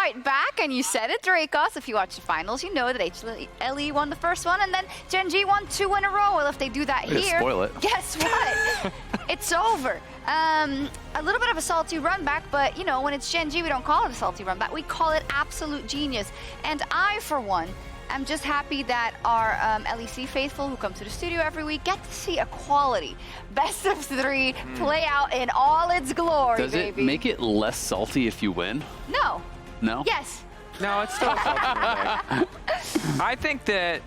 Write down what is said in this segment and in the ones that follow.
fight back, and you said it, Dracos. If you watch the finals, you know that HLE won the first one, and then Gen.G won 2 in a row. Well, if they do that here, spoil it. Guess what? It's over. A little bit of a salty run back, but you know, when it's Gen.G, we don't call it a salty run back. We call it absolute genius. And I, for one, I'm just happy that our LEC faithful who come to the studio every week get to see a quality best of 3 play out in all its glory, Does baby. it make it less salty if you win? No. No? Yes. No, it's still I think that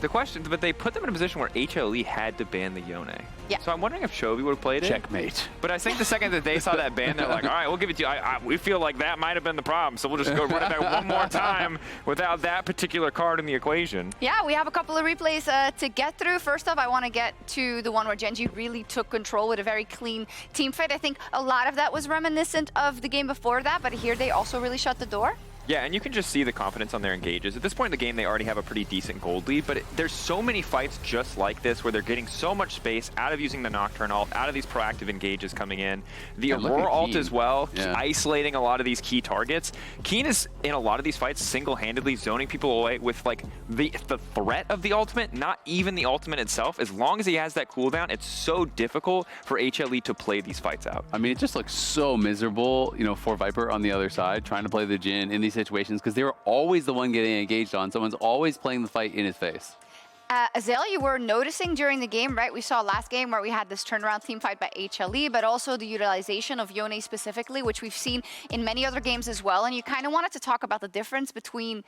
the question, but they put them in a position where HLE had to ban the Yone. Yeah. So I'm wondering if Chovy would have played it. Checkmate. But I think the second that they saw that ban, they're like, all right, we'll give it to you. We feel like that might have been the problem, so we'll just go run it back one more time without that particular card in the equation. Yeah, we have a couple of replays to get through. First off, I want to get to the one where Gen.G really took control with a very clean team fight. I think a lot of that was reminiscent of the game before that, but here they also really shut the door. Yeah, and you can just see the confidence on their engages. At this point in the game, they already have a pretty decent gold lead, but there's so many fights just like this where they're getting so much space out of using the Nocturne ult, out of these proactive engages coming in. The Aurora ult as well, isolating a lot of these key targets. Kiin is, in a lot of these fights, single-handedly zoning people away with like the threat of the ultimate, not even the ultimate itself. As long as he has that cooldown, it's so difficult for HLE to play these fights out. I mean, it just looks so miserable, you know, for Viper on the other side, trying to play the Jhin in these situations, because they were always the one getting engaged on. Someone's always playing the fight in his face. Azel, you were noticing during the game, right? We saw last game where we had this turnaround team fight by HLE, but also the utilization of Yone specifically, which we've seen in many other games as well. And you kind of wanted to talk about the difference between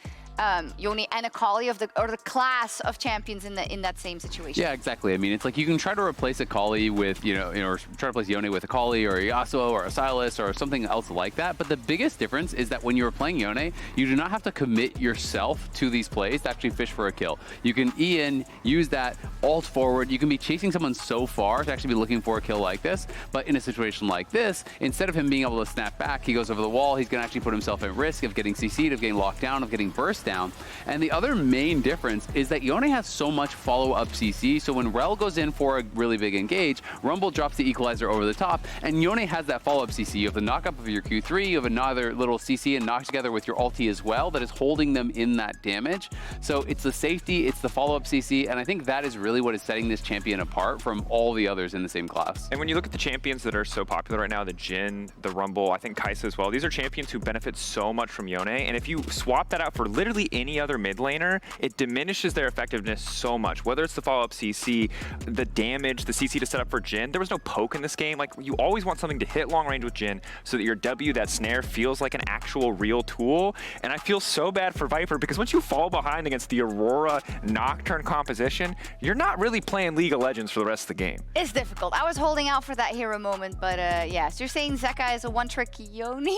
Yone and Akali or the class of champions in that same situation. Yeah, exactly. I mean, it's like you can try to replace Akali with, or try to replace Yone with Akali or Yasuo or a Sylas or something else like that. But the biggest difference is that when you're playing Yone, you do not have to commit yourself to these plays to actually fish for a kill. You can E in, use that, ult forward. You can be chasing someone so far to actually be looking for a kill like this. But in a situation like this, instead of him being able to snap back, he goes over the wall. He's going to actually put himself at risk of getting CC'd, of getting locked down, of getting burst down. And the other main difference is that Yone has so much follow-up CC. So when Rel goes in for a really big engage, Rumble drops the equalizer over the top, and Yone has that follow-up CC. You have the knock-up of your Q3, you have another little CC and knock together with your ulti as well that is holding them in that damage. So it's the safety, it's the follow-up CC, and I think that is really what is setting this champion apart from all the others in the same class. And when you look at the champions that are so popular right now, the Jhin, the Rumble, I think Kai'Sa as well, these are champions who benefit so much from Yone, and if you swap that out for literally any other mid laner, it diminishes their effectiveness so much. Whether it's the follow-up CC, the damage, the CC to set up for Jhin, there was no poke in this game. Like, you always want something to hit long range with Jhin so that your W, that snare, feels like an actual real tool, and I feel so bad for Viper because once you fall behind against the Aurora Nocturne composition, you're not really playing League of Legends for the rest of the game. It's difficult. I was holding out for that hero moment, but yeah. So you're saying Zeka is a one-trick Yone?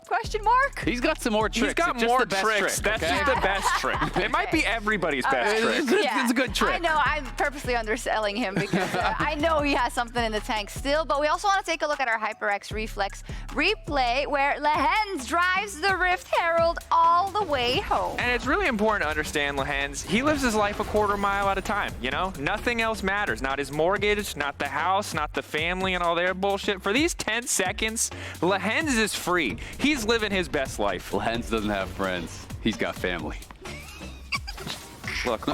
Question mark? He's got some more tricks. He's got more tricks. That's just the best trick. It might be everybody's best trick. It's a good trick. I know. I'm purposely underselling him because I know he has something in the tank still. But we also want to take a look at our HyperX Reflex replay where Lehends drives the Rift Herald all the way home. And it's really important to understand Lehends. He lives his life a quarter mile at a time, you know? Nothing else matters. Not his mortgage, not the house, not the family and all their bullshit. For these 10 seconds, Lehends is free. He's living his best life. Lehends doesn't have friends. He's got family. Look,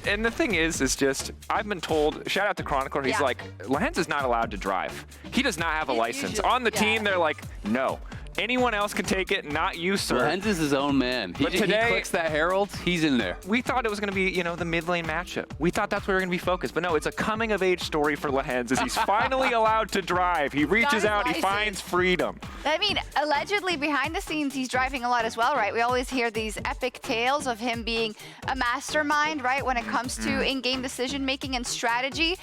and the thing is just, I've been told, shout out to Chronicler, he's like, Lehends is not allowed to drive. He does not have a license. On the team, they're like, no. Anyone else can take it, not you, sir. Lehends is his own man. He clicks that Herald, he's in there. We thought it was going to be, the mid lane matchup. We thought that's where we were going to be focused. But no, it's a coming of age story for Lehends as he's finally allowed to drive. He reaches out, he finds freedom. I mean, allegedly behind the scenes, he's driving a lot as well, right? We always hear these epic tales of him being a mastermind, right? When it comes to in-game decision making and strategy.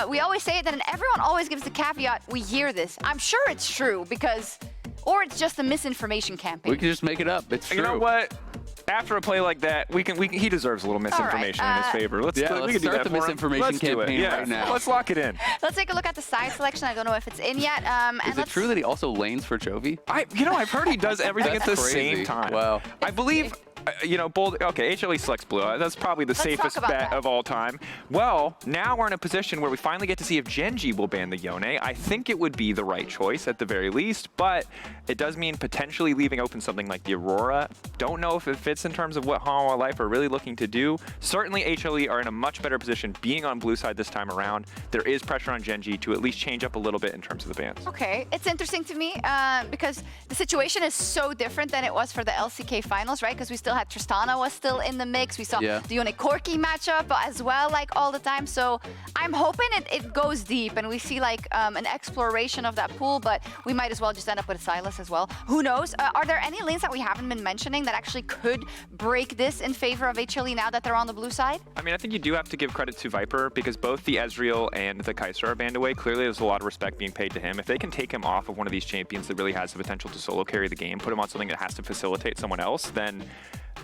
We always say it, and everyone always gives the caveat, we hear this. I'm sure it's true because... Or it's just a misinformation campaign. We can just make it up. It's true. You know what? After a play like that, he deserves a little misinformation in his favor. Let's start the misinformation campaign right now. Let's lock it in. Let's take a look at the side selection. I don't know if it's in yet. Is it true that he also lanes for Chovy? I've heard he does everything at the same time. Wow. I believe you know, bold. Okay, HLE selects blue. That's probably the safest talk about bet that. of all time. Well, now we're in a position where we finally get to see if Gen.G will ban the Yone. I think it would be the right choice at the very least, but it does mean potentially leaving open something like the Aurora. Don't know if it fits in terms of what Hanwha Life are really looking to do. Certainly HLE are in a much better position being on blue side this time around. There is pressure on Gen.G to at least change up a little bit in terms of the bans. Okay, it's interesting to me because the situation is so different than it was for the LCK finals, right? Because we still had Tristana was still in the mix. We saw the Yone Corki matchup as well, like all the time. So I'm hoping it goes deep and we see like an exploration of that pool, but we might as well just end up with Sylas as well. Who knows? Are there any lanes that we haven't been mentioning that actually could break this in favor of HLE now that they're on the blue side? I mean, I think you do have to give credit to Viper because both the Ezreal and the Kai'Sa are banned away. Clearly, there's a lot of respect being paid to him. If they can take him off of one of these champions that really has the potential to solo carry the game, put him on something that has to facilitate someone else, then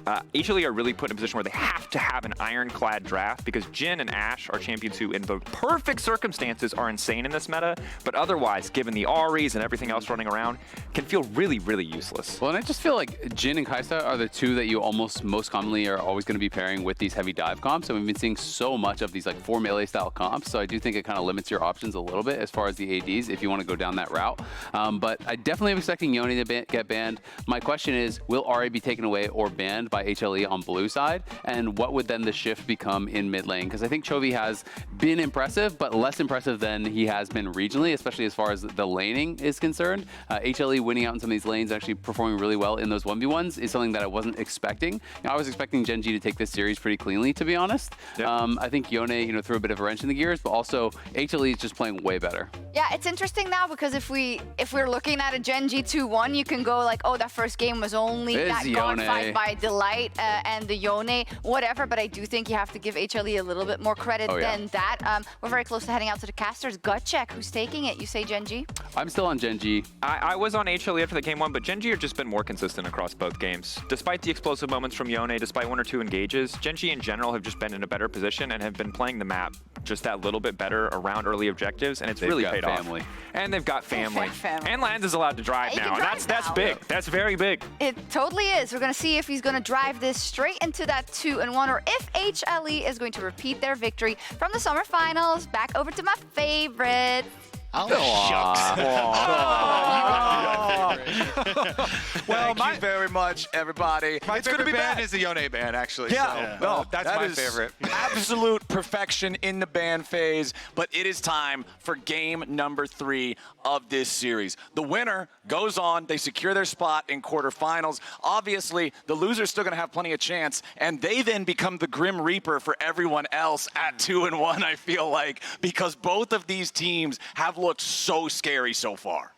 HLE are really put in a position where they have to have an ironclad draft because Jhin and Ashe are champions who, in the perfect circumstances, are insane in this meta, but otherwise, given the Ahris and everything else running around, can feel really, really useless. Well, and I just feel like Jhin and Kai'Sa are the two that you almost most commonly are always going to be pairing with these heavy dive comps, and we've been seeing so much of these like 4 melee style comps, so I do think it kind of limits your options a little bit as far as the ADs if you want to go down that route. But I definitely am expecting Yone to get banned. My question is, will Ahri be taken away or banned by HLE on blue side, and what would then the shift become in mid lane? Because I think Chovy has been impressive, but less impressive than he has been regionally, especially as far as the laning is concerned. HLE winning out in some of these lanes, actually performing really well in those 1v1s is something that I wasn't expecting. You know, I was expecting Gen.G to take this series pretty cleanly, to be honest. Yep. I think Yone, you know, threw a bit of a wrench in the gears, but also HLE is just playing way better. Yeah, it's interesting now because if we're looking at a Gen.G 2-1, you can go like, oh, that first game was only that Yone. gunfight by Delight and the Yone, whatever. But I do think you have to give HLE a little bit more credit than that. We're very close to heading out to the casters. Gut check, who's taking it? You say Gen.G? I'm still on Gen.G. I was on HLE after the game one, but Gen.G have just been more consistent across both games. Despite the explosive moments from Yone, despite 1 or 2 engages, Gen.G in general have just been in a better position and have been playing the map just that little bit better around early objectives, and it's really paid off. And they've got family. And Lehends is allowed to drive now, and that's big. That's very big. It totally is. We're going to see if he's going to drive this straight into that 2-1, or if HLE is going to repeat their victory from the summer finals. Back over to my favorite. Oh, shucks. Well, thank you very much, everybody. My it's going to favorite be ban bad. is the Yone ban, actually. Yeah, so, well, that's that my is favorite. Absolute perfection in the ban phase, but it is time for game number 3 of this series. The winner goes on. They secure their spot in quarterfinals. Obviously, the loser's still going to have plenty of chance, and they then become the Grim Reaper for everyone else at 2-1, I feel like, because both of these teams have looked so scary so far.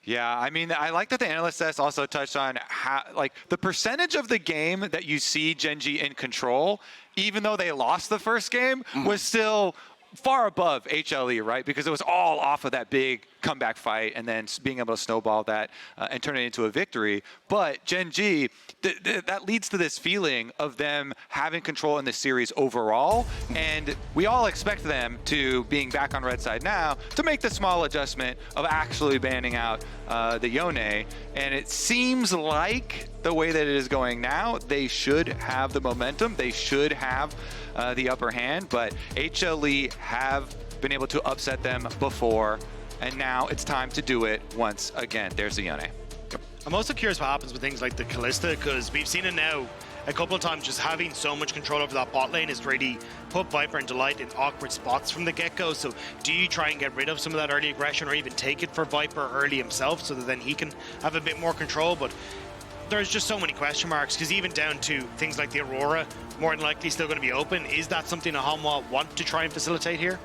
Yeah, I mean, I like that the analyst desk also touched on how, like, the percentage of the game that you see Gen.G in control, even though they lost the first game, was still far above HLE, right? Because it was all off of that big comeback fight and then being able to snowball that and turn it into a victory. But Gen.G, that leads to this feeling of them having control in the series overall. And we all expect them to, being back on red side now, to make the small adjustment of actually banning out the Yone. And it seems like the way that it is going now, they should have the momentum. They should have the upper hand, but HLE have been able to upset them before, and now it's time to do it once again. There's the Yone. I'm also curious what happens with things like the Kalista, because we've seen it now a couple of times. Just having so much control over that bot lane is really put Viper and Delight in awkward spots from the get-go. So do you try and get rid of some of that early aggression, or even take it for Viper early himself so that then he can have a bit more control? But there's just so many question marks, because even down to things like the Aurora, more than likely still going to be open. Is that something that Hanwha want to try and facilitate here?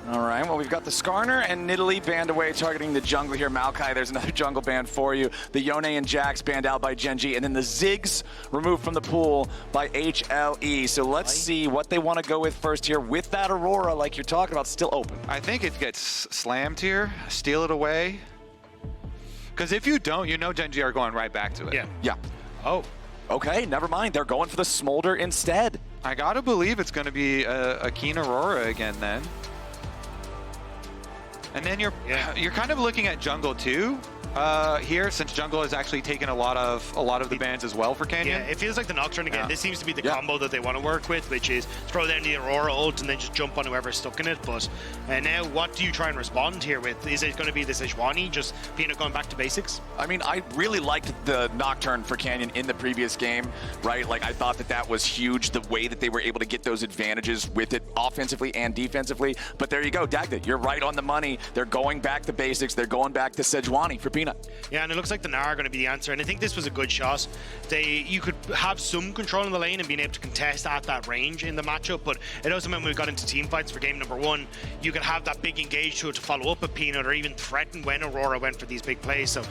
All right, well, we've got the Skarner and Nidalee banned away, targeting the jungle here. Maokai, there's another jungle ban for you. The Yone and Jax banned out by Gen.G, and then the Ziggs removed from the pool by HLE. So let's see what they want to go with first here with that Aurora, like you're talking about, still open. I think it gets slammed here, steal it away. Because if you don't, you know Gen.G are going right back to it. Yeah. Oh. Okay, never mind. They're going for the Smolder instead. I gotta believe it's gonna be a Kiin Aurora again then. And then you're kind of looking at jungle too. here, since jungle has actually taken a lot of the bans as well for Canyon. Yeah, it feels like the Nocturne again. Yeah. This seems to be the combo that they want to work with, which is throw down the Aurora ult and then just jump on whoever's stuck in it. But now, what do you try and respond here with? Is it going to be the Sejuani, just Peanut going back to basics? I mean, I really liked the Nocturne for Canyon in the previous game, right? Like, I thought that that was huge, the way that they were able to get those advantages with it offensively and defensively. But there you go, Dagda, you're right on the money. They're going back to basics. They're going back to Sejuani for Peanut. Yeah, and it looks like the Gnar are going to be the answer. And I think this was a good shot. You could have some control in the lane and being able to contest at that range in the matchup, but it also meant when we got into team fights for game number 1, you could have that big engage to follow up a Peanut or even threaten when Aurora went for these big plays. So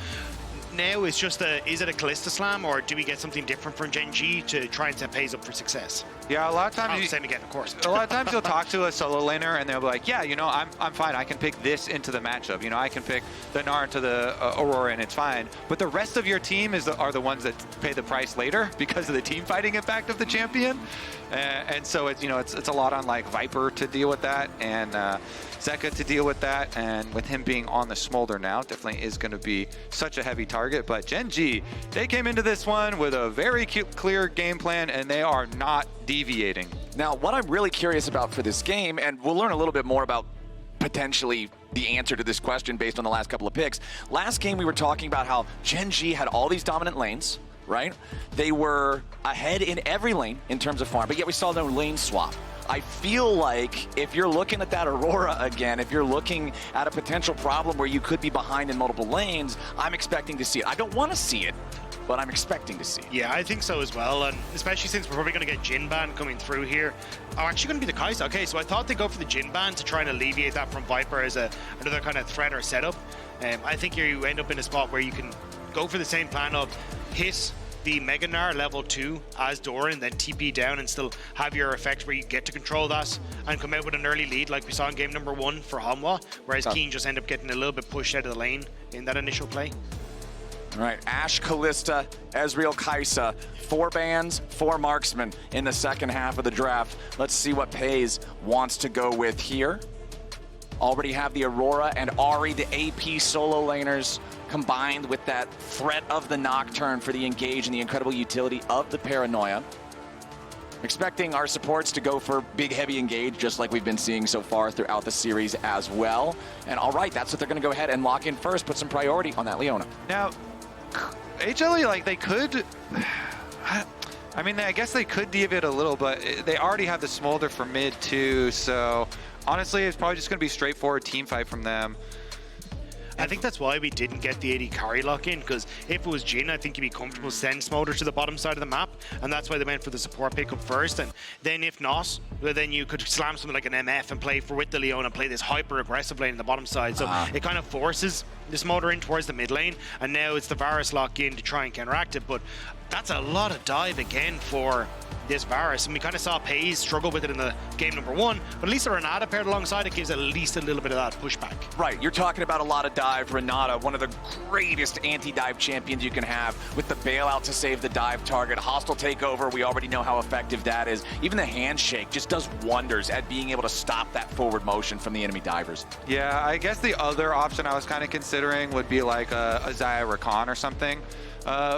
now it's just is it a Callista Slam, or do we get something different from Gen.G to try and set Peyz up for success? Yeah, a lot of times Same again, of course. a lot of times you'll talk to a solo laner and they'll be like, yeah, you know, I'm fine. I can pick this into the matchup. You know, I can pick the Gnar into the Aurora and it's fine. But the rest of your team are the ones that pay the price later because of the team fighting impact of the champion. And so it's, you know, it's a lot on like Viper to deal with that and Zeka to deal with that. And with him being on the Smolder now, definitely is going to be such a heavy target. But Gen.G, they came into this one with a very clear game plan and they are not deviating. Now, what I'm really curious about for this game, and we'll learn a little bit more about potentially the answer to this question based on the last couple of picks. Last game, we were talking about how Gen.G had all these dominant lanes, right? They were ahead in every lane in terms of farm, but yet we saw no lane swap. I feel like if you're looking at that Aurora again, if you're looking at a potential problem where you could be behind in multiple lanes, I'm expecting to see it. I don't want to see it, but I'm expecting to see it. Yeah, I think so as well, and especially since we're probably going to get Jhin ban coming through here. Oh, actually going to be the Kai'Sa. Okay, so I thought they'd go for the Jhin ban to try and alleviate that from Viper as another kind of threat or setup. I think you end up in a spot where you can go for the same plan of hit the Mega Gnar level 2 as Doran, then TP down and still have your effect where you get to control that and come out with an early lead like we saw in game number 1 for Hanwha, whereas Kiin just end up getting a little bit pushed out of the lane in that initial play. All right, Ashe, Callista, Ezreal, Kai'Sa, 4 bans, 4 marksmen in the second half of the draft. Let's see what Peyz wants to go with here. Already have the Aurora and Ahri, the AP solo laners, combined with that threat of the Nocturne for the engage and the incredible utility of the Paranoia. Expecting our supports to go for big, heavy engage, just like we've been seeing so far throughout the series as well. And all right, that's what they're going to go ahead and lock in first, put some priority on that Leona. Now, HLE, like, they could... I mean, I guess they could deviate a little, but they already have the Smolder for mid too, so honestly, it's probably just going to be straightforward team fight from them. I think that's why we didn't get the AD carry lock in, because if it was Jhin, I think you'd be comfortable sending Smolder to the bottom side of the map, and that's why they went for the support pickup first. And then if not, well, then you could slam something like an MF and play with the Leona and play this hyper aggressive lane in the bottom side. So it kind of forces the Smolder in towards the mid lane, and now it's the Varus lock in to try and counteract it. But that's a lot of dive again for this Varus, and we kind of saw Peyz struggle with it in the game number 1, but at least the Renata paired alongside it gives at least a little bit of that pushback. Right, you're talking about a lot of dive. Renata, one of the greatest anti-dive champions you can have, with the bailout to save the dive target. Hostile takeover, we already know how effective that is. Even the handshake just does wonders at being able to stop that forward motion from the enemy divers. Yeah, I guess the other option I was kind of considering would be like a Xayah Rakan or something.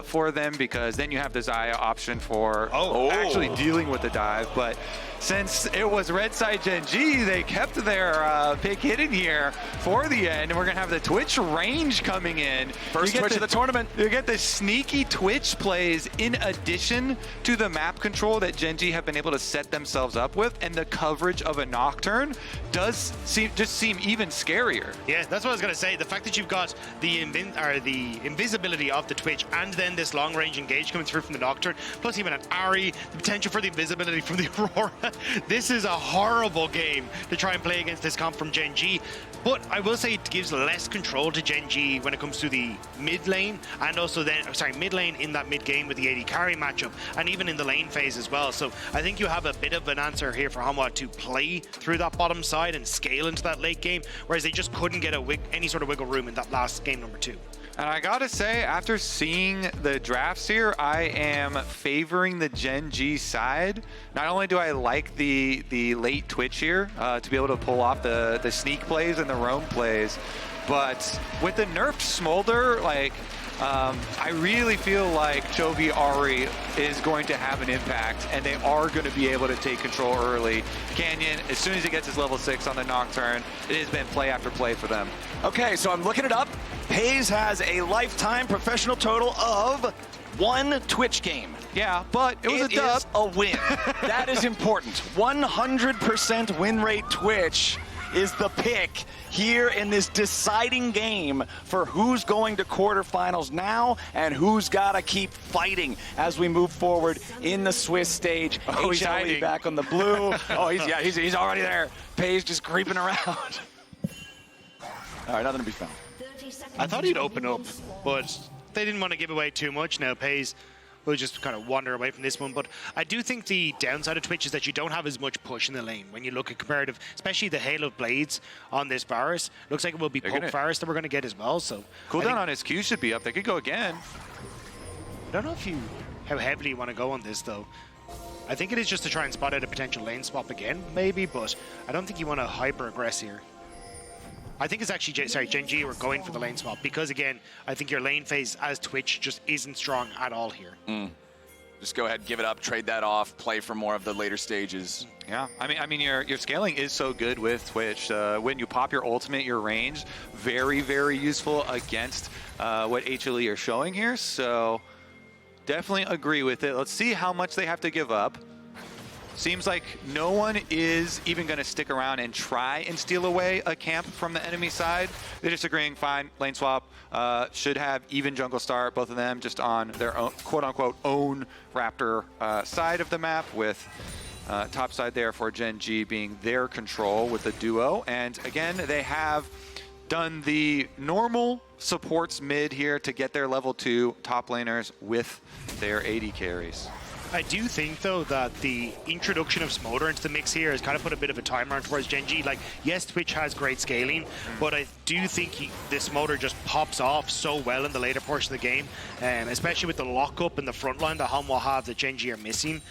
For them, because then you have the Xayah option for actually dealing with the dive. But since it was red side Gen.G, they kept their pick hidden here for the end, and we're gonna have the Twitch range coming in. First Twitch of the tournament. You get the sneaky Twitch plays in addition to the map control that Gen.G have been able to set themselves up with, and the coverage of a Nocturne does seem even scarier. Yeah, that's what I was gonna say. The fact that you've got the invisibility of the Twitch and then this long-range engage coming through from the Nocturne, plus even an Ahri, the potential for the invisibility from the Aurora. This is a horrible game to try and play against this comp from Gen.G. But I will say it gives less control to Gen.G when it comes to the mid lane, and also then, mid lane in that mid game with the AD carry matchup, and even in the lane phase as well. So I think you have a bit of an answer here for Hanwha to play through that bottom side and scale into that late game, whereas they just couldn't get any sort of wiggle room in that last game number 2. And I gotta say, after seeing the drafts here, I am favoring the Gen.G side. Not only do I like the late Twitch here to be able to pull off the sneak plays and the roam plays, But with the nerfed Smolder, like, I really feel like Chovy Ahri is going to have an impact, and they are going to be able to take control early. Canyon, as soon as he gets his level 6 on the Nocturne, it has been play after play for them. Okay, so I'm looking it up. Peyz has a lifetime professional total of 1 Twitch game. Yeah, but it was a dub. Is a win. That is important. 100% win rate Twitch is the pick here in this deciding game for who's going to quarterfinals now and who's got to keep fighting as we move forward in the Swiss stage. Oh, he's HLE hiding. back on the blue. Oh, he's already there. Peyz just creeping around. All right, nothing to be found. I thought he'd open up, but they didn't want to give away too much. Now Peyz will just kind of wander away from this one. But I do think the downside of Twitch is that you don't have as much push in the lane. When you look at comparative, especially the Hail of Blades on this Varus, looks like it will be Poke Varus that we're going to get as well. So Cooldown on his Q should be up. They could go again. I don't know how heavily you want to go on this, though. I think it is just to try and spot out a potential lane swap again, maybe, but I don't think you want to hyper-aggress here. I think it's actually, Gen.G were going for the lane swap because, again, I think your lane phase as Twitch just isn't strong at all here. Just go ahead, give it up, trade that off, play for more of the later stages. Yeah, I mean, your scaling is so good with Twitch. When you pop your ultimate, your range, very, very useful against what HLE are showing here. So definitely agree with it. Let's see how much they have to give up. Seems like no one is even going to stick around and try and steal away a camp from the enemy side. They're just agreeing, fine, lane swap. Should have even jungle start, both of them just on their own, quote-unquote, own Raptor side of the map, with top side there for Gen.G being their control with the duo. And again, they have done the normal supports mid here to get their level 2 top laners with their AD carries. I do think, though, that the introduction of Smolder into the mix here has kind of put a bit of a timer on towards Gen.G. Like, yes, Twitch has great scaling, but I do think the Smolder just pops off so well in the later portion of the game, especially with the lockup in the front line that Hanwha have that Gen.G are missing.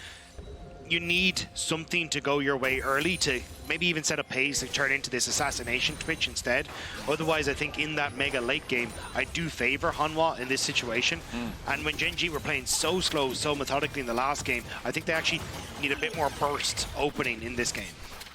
You need something to go your way early to maybe even set up Peyz to turn into this assassination Twitch instead. Otherwise, I think in that mega late game, I do favor Hanwha in this situation. And when Gen.G were playing so slow, so methodically in the last game, I think they actually need a bit more burst opening in this game.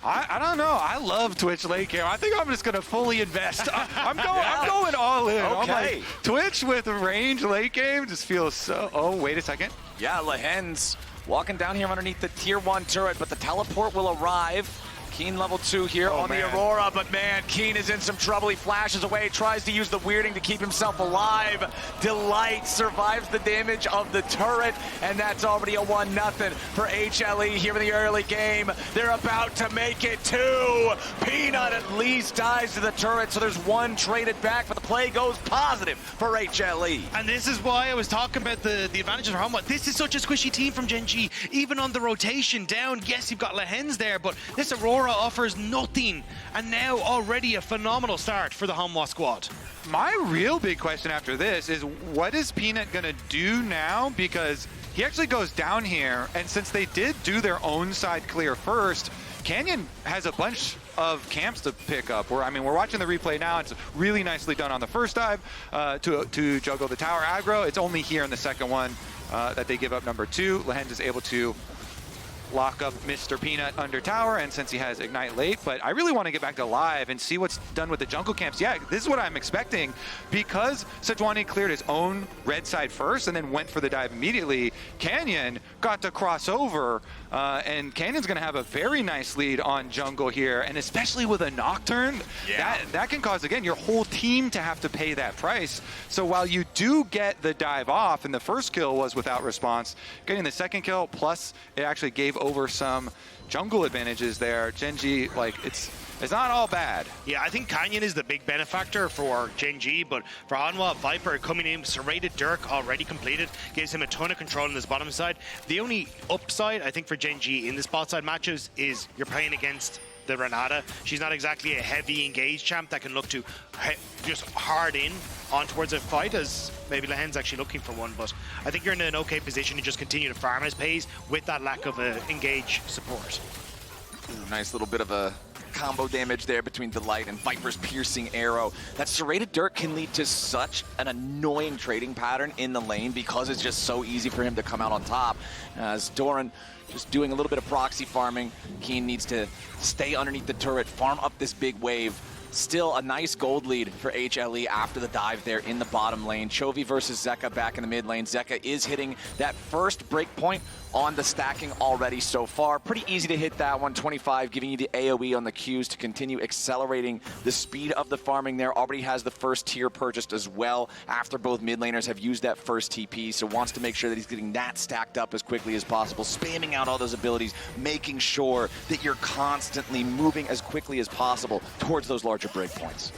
I don't know. I love Twitch late game. I think I'm just going to fully invest. I'm going all in. Okay. Like, Twitch with range late game just feels so... Oh, wait a second. Yeah, Lehends walking down here underneath the tier 1 turret, but the teleport will arrive. Kiin level 2 here on the Aurora, but man, Kiin is in some trouble. He flashes away, tries to use the weirding to keep himself alive. Delight survives the damage of the turret, and that's already a 1-0 for HLE here in the early game. They're about to make it 2. Peanut at least dies to the turret, so there's 1 traded back, but the play goes positive for HLE. And this is why I was talking about the advantages for Hanwha. This is such a squishy team from Gen.G. Even on the rotation down, yes, you've got Lehends there, but this Aurora offers nothing, and now already a phenomenal start for the Hanwha squad. My real big question after this is, what is Peanut going to do now? Because he actually goes down here, and since they did do their own side clear first, Canyon has a bunch of camps to pick up. We're watching the replay now. It's really nicely done on the first dive to juggle the tower aggro. It's only here in the second one that they give up number 2. Lehends is able to lock up Mr. Peanut under tower, and since he has Ignite late, but I really want to get back to live and see what's done with the jungle camps. Yeah, this is what I'm expecting, because Sejuani cleared his own red side first and then went for the dive immediately. Canyon got to cross over, and Canyon's going to have a very nice lead on jungle here, and especially with a Nocturne, that can cause, again, your whole team to have to pay that price. So while you do get the dive off, and the first kill was without response, getting the second kill, plus it actually gave over some jungle advantages there. Gen.G, like, it's not all bad. Yeah, I think Canyon is the big benefactor for Gen.G, but for Hanwha, Viper coming in, serrated Dirk already completed, gives him a ton of control on his bottom side. The only upside, I think, for Gen.G in the spot side matches is you're playing against the Renata. She's not exactly a heavy engaged champ that can look to just hard in on towards a fight, as maybe Lehends actually looking for one, but I think you're in an okay position to just continue to farm his Peyz with that lack of engage support. Nice little bit of a combo damage there between Delight and Viper's piercing arrow. That serrated dirt can lead to such an annoying trading pattern in the lane because it's just so easy for him to come out on top. As Doran just doing a little bit of proxy farming, Kiin needs to stay underneath the turret, farm up this big wave. Still a nice gold lead for HLE after the dive there in the bottom lane. Chovy versus Zeka back in the mid lane. Zeka is hitting that first break point on the stacking already so far. Pretty easy to hit that one. 25, giving you the AoE on the Qs to continue accelerating the speed of the farming there. Already has the first tier purchased as well after both mid laners have used that first TP, so wants to make sure that he's getting that stacked up as quickly as possible, spamming out all those abilities, making sure that you're constantly moving as quickly as possible towards those larger breakpoints.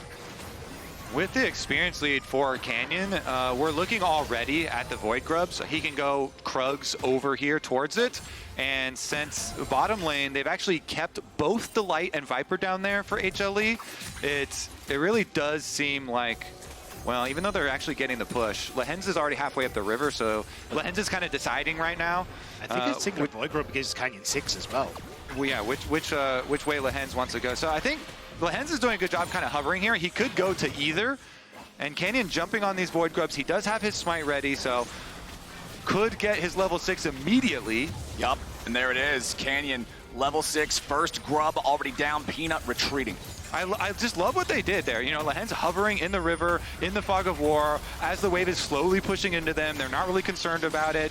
With the experience lead for Canyon, we're looking already at the Void Grub, so he can go Krugs over here towards it. And since bottom lane, they've actually kept both Delight and Viper down there for HLE. It really does seem like, well, even though they're actually getting the push, Lehends is already halfway up the river, so Lehends is kind of deciding right now. I think it's thinking of Void Grub against Canyon 6 as well. Well, yeah, which way Lehends wants to go. So I think Lehends is doing a good job kind of hovering here. He could go to either. And Canyon jumping on these Void Grubs. He does have his smite ready, so could get his level 6 immediately. Yup, and there it is. Canyon, level 6, first grub already down, Peanut retreating. I just love what they did there. You know, Lehends hovering in the river, in the fog of war, as the wave is slowly pushing into them. They're not really concerned about it.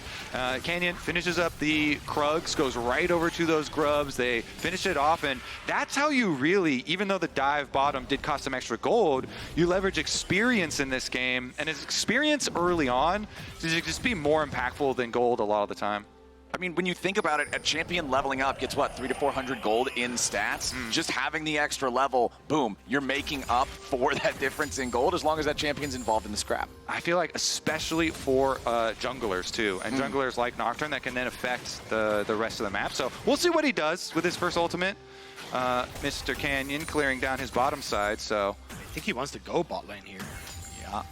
Canyon finishes up the Krugs, goes right over to those Grubs. They finish it off, and that's how you really, even though the dive bottom did cost some extra gold, you leverage experience in this game, and his experience early on to just be more impactful than gold a lot of the time. I mean, when you think about it, a champion leveling up gets, what, 300 to 400 gold in stats? Just having the extra level, boom, you're making up for that difference in gold as long as that champion's involved in the scrap. I feel like especially for junglers, too, and junglers like Nocturne that can then affect the rest of the map. So we'll see what he does with his first ultimate. Mr. Canyon clearing down his bottom side, so I think he wants to go bot lane here. Yeah.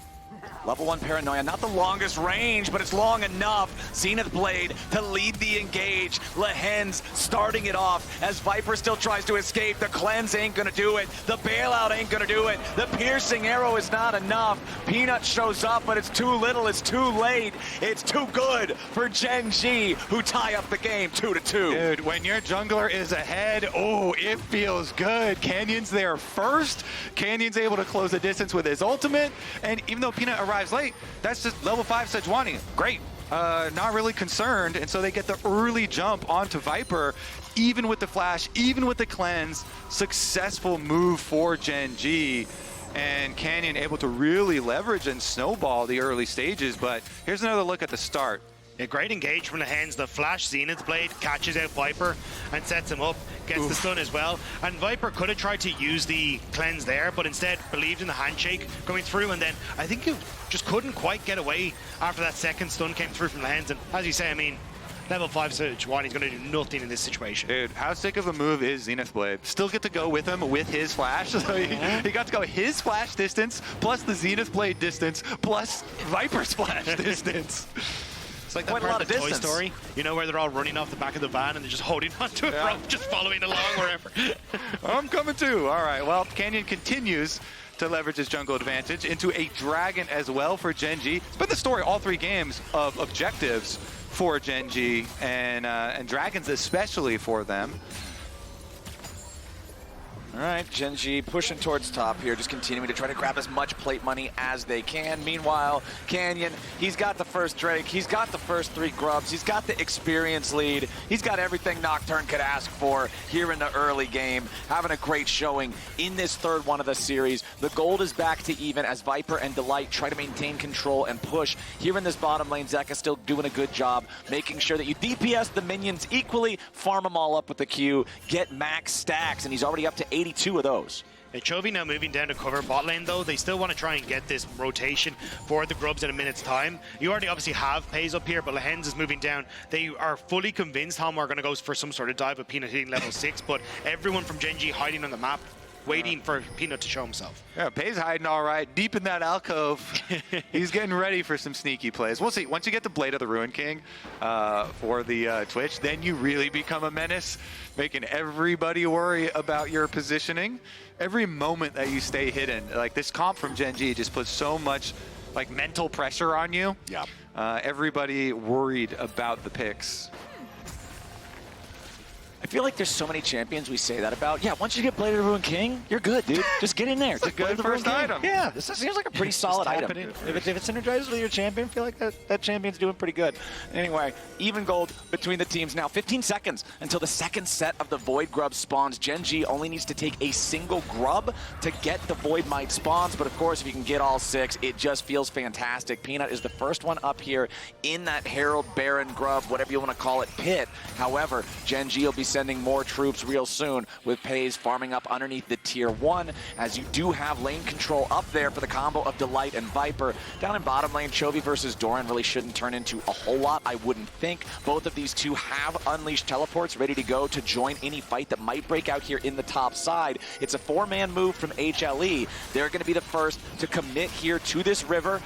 Level 1 Paranoia, not the longest range, but it's long enough. Zenith Blade to lead the engage. Lehends starting it off as Viper still tries to escape. The cleanse ain't gonna do it. The bailout ain't gonna do it. The piercing arrow is not enough. Peanut shows up, but it's too little, it's too late. It's too good for Gen.G, who tie up the game 2-2. Dude, when your jungler is ahead, oh, it feels good. Canyon's there first. Canyon's able to close the distance with his ultimate, and even though Peanut arrives late, that's just level 5 Sejuani. Great. Not really concerned, and so they get the early jump onto Viper, even with the flash, even with the cleanse. Successful move for Gen.G, and Canyon able to really leverage and snowball the early stages. But here's another look at the start. A great engage from Lehends. The flash Zenith Blade catches out Viper and sets him up, gets the stun as well. And Viper could have tried to use the cleanse there, but instead believed in the handshake coming through, and then I think he just couldn't quite get away after that second stun came through from Lehends. And as you say, I mean, level 5 Sejuani's going to do nothing in this situation. Dude, how sick of a move is Zenith Blade? Still get to go with him with his flash. So he got to go his flash distance, plus the Zenith Blade distance, plus Viper's flash distance. It's like that part of the Toy Story, you know, where they're all running off the back of the van and they're just holding onto a rope, just following along wherever. I'm coming too. All right, well, Canyon continues to leverage his jungle advantage into a dragon as well for Gen.G. It's been the story all 3 games of objectives for Gen.G and dragons especially for them. All right, Gen.G pushing towards top here, just continuing to try to grab as much plate money as they can. Meanwhile, Canyon, he's got the first Drake, he's got the first 3 grubs, he's got the experience lead, he's got everything Nocturne could ask for here in the early game, having a great showing in this third one of the series. The gold is back to even as Viper and Delight try to maintain control and push. Here in this bottom lane, Zeka still doing a good job, making sure that you DPS the minions equally, farm them all up with the Q, get max stacks, and he's already up to 82 of those. And Chovy now moving down to cover bot lane, though. They still want to try and get this rotation for the grubs in a minute's time. You already obviously have Peyz up here, but Lehends is moving down. They are fully convinced Hanwha are going to go for some sort of dive with Peanut hitting level 6, but everyone from Gen.G hiding on the map. waiting for Peanut to show himself. Yeah, Peyz hiding all right, deep in that alcove. He's getting ready for some sneaky plays. We'll see. Once you get the Blade of the Ruin King for the Twitch, then you really become a menace, making everybody worry about your positioning. Every moment that you stay hidden, like this comp from Gen.G just puts so much like mental pressure on you. Yeah. Everybody worried about the picks. I feel like there's so many champions we say that about. Yeah, once you get Blade of the Ruin King, you're good, dude. Just get in there. It's a good first item. Yeah, this seems like a pretty solid item. If it synergizes with your champion, I feel like that champion's doing pretty good. Anyway, even gold between the teams now. 15 seconds until the second set of the Void Grub spawns. Gen.G only needs to take a single grub to get the Void Might spawns, but of course, if you can get all 6, it just feels fantastic. Peanut is the first one up here in that Herald, Baron, Grub, whatever you want to call it, pit. However, Gen.G will be sending more troops real soon with Peyz farming up underneath the tier 1, as you do have lane control up there for the combo of Delight and Viper. Down in bottom lane, Chovy versus Doran really shouldn't turn into a whole lot, I wouldn't think. Both of these two have unleashed teleports ready to go to join any fight that might break out here in the top side. It's a 4-man move from HLE. They're going to be the first to commit here to this river.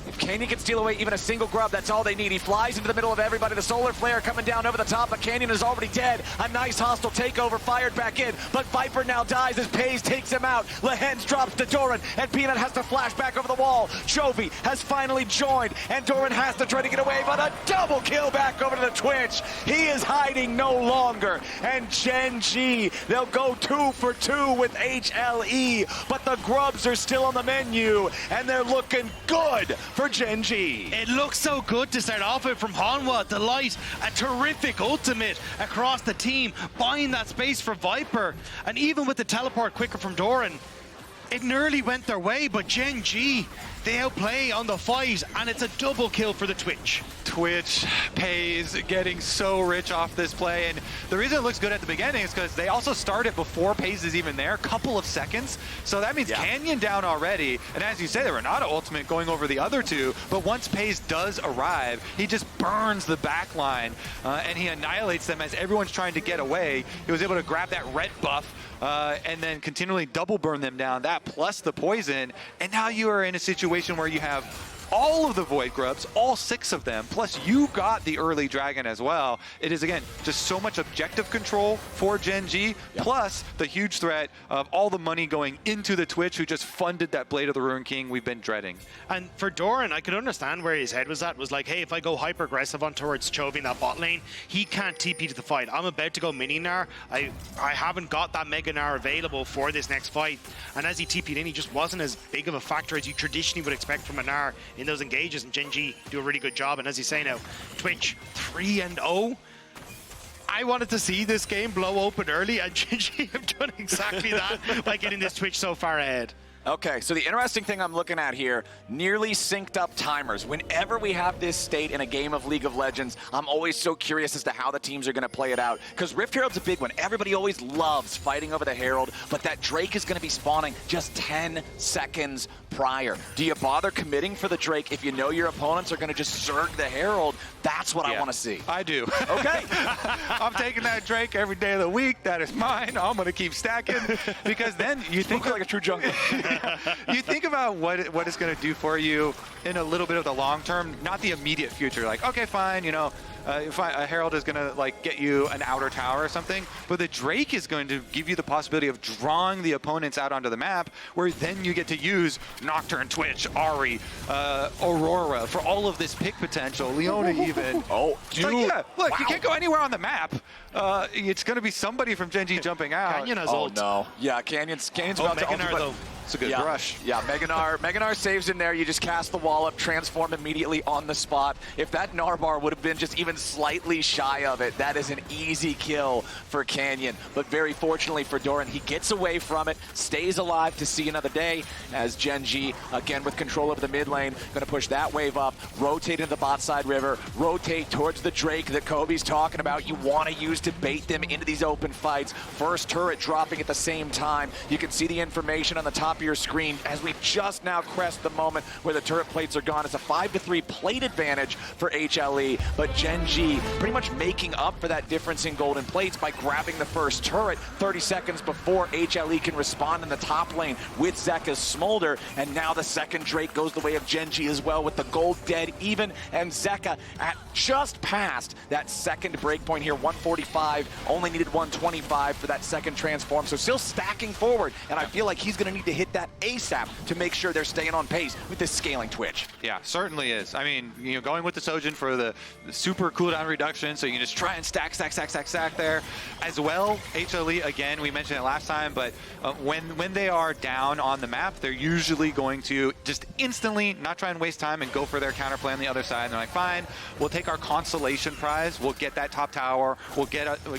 If Canyon can steal away even a single grub, that's all they need. He flies into the middle of everybody. The solar flare coming down over the top, but Canyon is already dead. A nice hostile takeover fired back in, but Viper now dies as Peyz takes him out. Lehends drops to Doran, and Peanut has to flash back over the wall. Chovy has finally joined, and Doran has to try to get away, but a double kill back over to the Twitch. He is hiding no longer, and Gen.G, they'll go 2 for 2 with HLE, but the grubs are still on the menu, and they're looking good for Gen.G. It looks so good to start off with from Hanwha. Delight, a terrific ultimate across the team, buying that space for Viper. And even with the teleport quicker from Doran, it nearly went their way, but Gen.G, they outplay on the fight, and it's a double kill for the Twitch. Twitch, Peyz getting so rich off this play, and the reason it looks good at the beginning is because they also started before Peyz is even there, a couple of seconds, so that means Canyon down already, and as you say, the Renata ultimate going over the other two, but once Peyz does arrive, he just burns the back line, and he annihilates them as everyone's trying to get away. He was able to grab that red buff, and then continually double burn them down, that plus the poison, and now you are in a situation where you have all of the Void Grubs, all 6 of them, plus you got the early Dragon as well. It is, again, just so much objective control for Gen.G, plus the huge threat of all the money going into the Twitch, who just funded that Blade of the Ruin King we've been dreading. And for Doran, I could understand where his head was at, was like, hey, if I go hyper-aggressive on towards Chovy in that bot lane, he can't TP to the fight. I'm about to go mini Gnar. I haven't got that Mega Gnar available for this next fight. And as he TP'd in, he just wasn't as big of a factor as you traditionally would expect from a Gnar in those engages, and Gen.G do a really good job. And as you say now, Twitch 3-0. I wanted to see this game blow open early, and Gen.G have done exactly that by getting this Twitch so far ahead. Okay, so the interesting thing I'm looking at here, nearly synced up timers. Whenever we have this state in a game of League of Legends, I'm always so curious as to how the teams are going to play it out. Because Rift Herald's a big one. Everybody always loves fighting over the Herald, but that Drake is going to be spawning just 10 seconds prior. Do you bother committing for the Drake if you know your opponents are going to just zerg the Herald? That's what I want to see. I do. Okay. I'm taking that Drake every day of the week. That is mine. I'm going to keep stacking, because then you think like a true jungler. You think about what it's going to do for you in a little bit of the long term, not the immediate future. Like, okay, fine, you know, if a Herald is going to like get you an outer tower or something, but the Drake is going to give you the possibility of drawing the opponents out onto the map, where then you get to use Nocturne, Twitch, Ahri, Aurora for all of this pick potential, Leona even. Oh, dude. Like, yeah, look, you can't go anywhere on the map. It's going to be somebody from Gen.G jumping out. Canyon has Oh, ult. no. Yeah, Canyon's about to Mega Gnar, ult, though. It's a good rush. Yeah, Mega Gnar saves in there. You just cast the wall up, transform immediately on the spot. If that Gnar bar would have been just even slightly shy of it, that is an easy kill for Canyon. But very fortunately for Doran, he gets away from it, stays alive to see another day, as Gen.G, again with control of the mid lane, going to push that wave up, rotate into the bot side river, rotate towards the Drake that Kobe's talking about. You want to use to bait them into these open fights. First turret dropping at the same time. You can see the information on the top top of your screen as we just now crest the moment where the turret plates are gone. It's a 5-3 plate advantage for HLE, but Gen.G pretty much making up for that difference in golden plates by grabbing the first turret 30 seconds before HLE can respond in the top lane with Zeka's Smolder, and now the second Drake goes the way of Gen.G as well with the gold dead even, and Zeka at just past that second breakpoint here, 145, only needed 125 for that second transform, so still stacking forward, and I feel like he's going to need to hit that ASAP to make sure they're staying on pace with this scaling Twitch. Yeah, certainly is. I mean, you know, going with the Sojin for the super cooldown reduction, so you can just try and stack there. As well, HLE, again, we mentioned it last time, but when they are down on the map, they're usually going to just instantly not try and waste time and go for their counterplay on the other side. And they're like, fine, we'll take our consolation prize, we'll get that top tower, we'll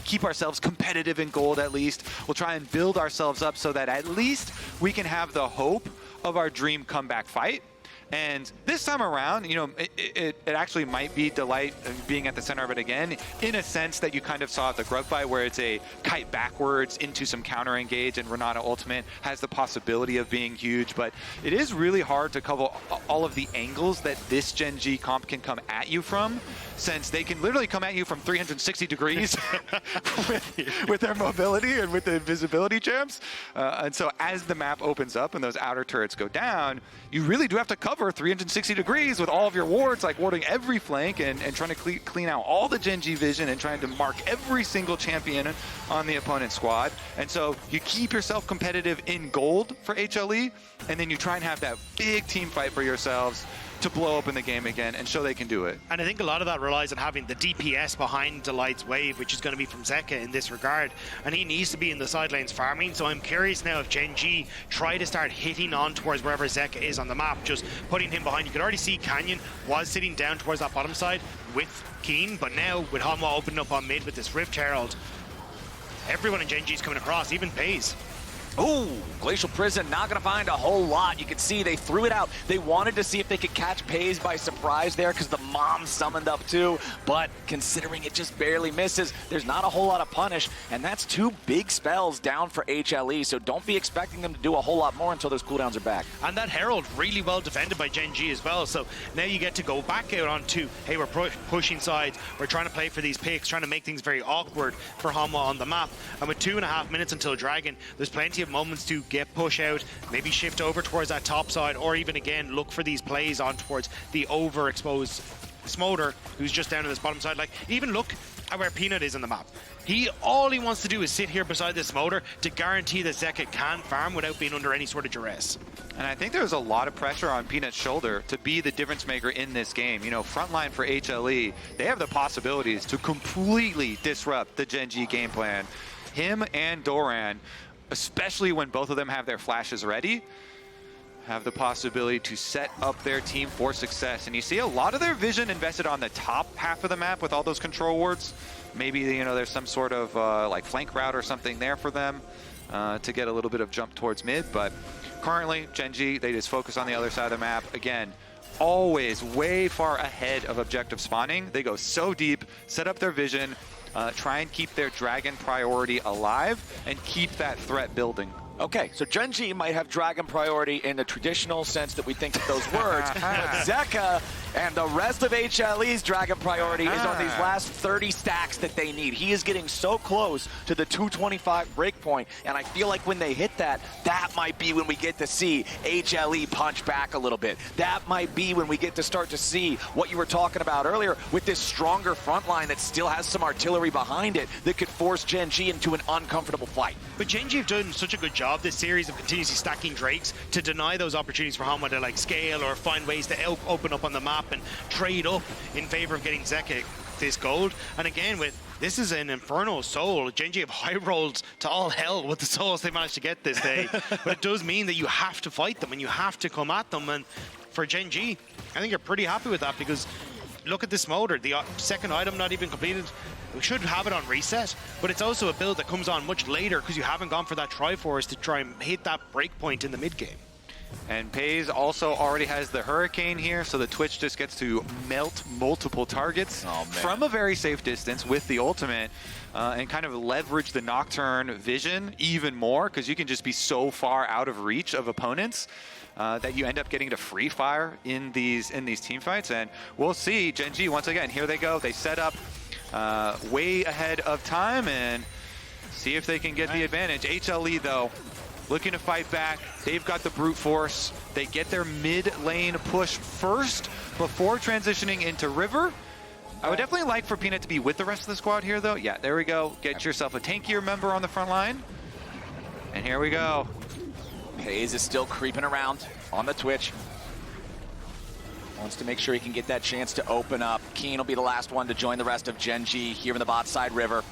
keep ourselves competitive in gold at least, we'll try and build ourselves up so that at least we can have the hope of our dream comeback fight. And this time around, you know, it actually might be Delight being at the center of it again, in a sense that you kind of saw at the Grub fight, where it's a kite backwards into some counter engage, and Renata ultimate has the possibility of being huge. But it is really hard to cover all of the angles that this Gen.G comp can come at you from, since they can literally come at you from 360 degrees with their mobility and with the invisibility champs. And so as the map opens up and those outer turrets go down, you really do have to cover 360 degrees with all of your wards, like warding every flank and trying to clean out all the Gen.G vision and trying to mark every single champion on the opponent's squad. And so you keep yourself competitive in gold for HLE, and then you try and have that big team fight for yourselves to blow up in the game again and show they can do it. And I think a lot of that relies on having the DPS behind Delight's wave, which is going to be from Zeka in this regard. And he needs to be in the side lanes farming. So I'm curious now if Gen.G try to start hitting on towards wherever Zeka is on the map, just putting him behind. You could already see Canyon was sitting down towards that bottom side with Kiin, but now with Hanwha opening up on mid with this Rift Herald, everyone in Gen.G is coming across, even Peyz. Ooh, Glacial Prison, not going to find a whole lot. You can see they threw it out. They wanted to see if they could catch Peyz by surprise there because the mom summoned up too. But considering it just barely misses, there's not a whole lot of punish. And that's 2 big spells down for HLE. So don't be expecting them to do a whole lot more until those cooldowns are back. And that Herald really well defended by Gen.G as well. So now you get to go back out onto, hey, we're pushing sides. We're trying to play for these picks, trying to make things very awkward for Hanwha on the map. And with 2.5 minutes until Dragon, there's plenty of moments to get push out, maybe shift over towards that top side, or even again look for these plays on towards the overexposed Smolder, who's just down on this bottom side. Like, even look at where Peanut is on the map. All he wants to do is sit here beside this Smolder to guarantee that Zeka can farm without being under any sort of duress. And I think there's a lot of pressure on Peanut's shoulder to be the difference maker in this game. You know, frontline for HLE, they have the possibilities to completely disrupt the Gen.G game plan. Him and Doran, especially when both of them have their flashes ready, have the possibility to set up their team for success. And you see a lot of their vision invested on the top half of the map with all those control wards. Maybe, you know, there's some sort of like flank route or something there for them to get a little bit of jump towards mid. But currently, Gen.G, they just focus on the other side of the map. Again, always way far ahead of objective spawning. They go so deep, set up their vision, try and keep their Dragon priority alive and keep that threat building. Okay, so Gen.G might have Dragon priority in the traditional sense that we think of those words, but Zeka and the rest of HLE's Dragon priority is on these last 30 stacks that they need. He is getting so close to the 225 breakpoint, and I feel like when they hit that, that might be when we get to see HLE punch back a little bit. That might be when we get to start to see what you were talking about earlier with this stronger front line that still has some artillery behind it that could force Gen.G into an uncomfortable fight. But Gen.G have done such a good job this series of continuously stacking Drakes to deny those opportunities for Hanwha to like scale or find ways to open up on the map and trade up in favor of getting Zeka this gold. And again, with this is an Inferno Soul. Gen.G have high rolled to all hell with the souls they managed to get this day. But it does mean that you have to fight them and you have to come at them. And for Gen.G, I think you're pretty happy with that, because look at this Smolder, the second item not even completed. We should have it on reset, but it's also a build that comes on much later because you haven't gone for that Triforce to try and hit that breakpoint in the mid game. And Peyz also already has the Hurricane here, so the Twitch just gets to melt multiple targets from a very safe distance with the ultimate, and kind of leverage the Nocturne vision even more, because you can just be so far out of reach of opponents that you end up getting to free fire in these team fights. And we'll see Gen.G once again. Here they go. They set up way ahead of time and see if they can get the advantage. HLE though, looking to fight back. They've got the brute force. They get their mid lane push first before transitioning into river. I would definitely like for Peanut to be with the rest of the squad here though. Yeah, there we go. Get yourself a tankier member on the front line. And here we go. Peyz is still creeping around on the Twitch. Wants to make sure he can get that chance to open up. Kiin will be the last one to join the rest of Gen.G here in the bot side river.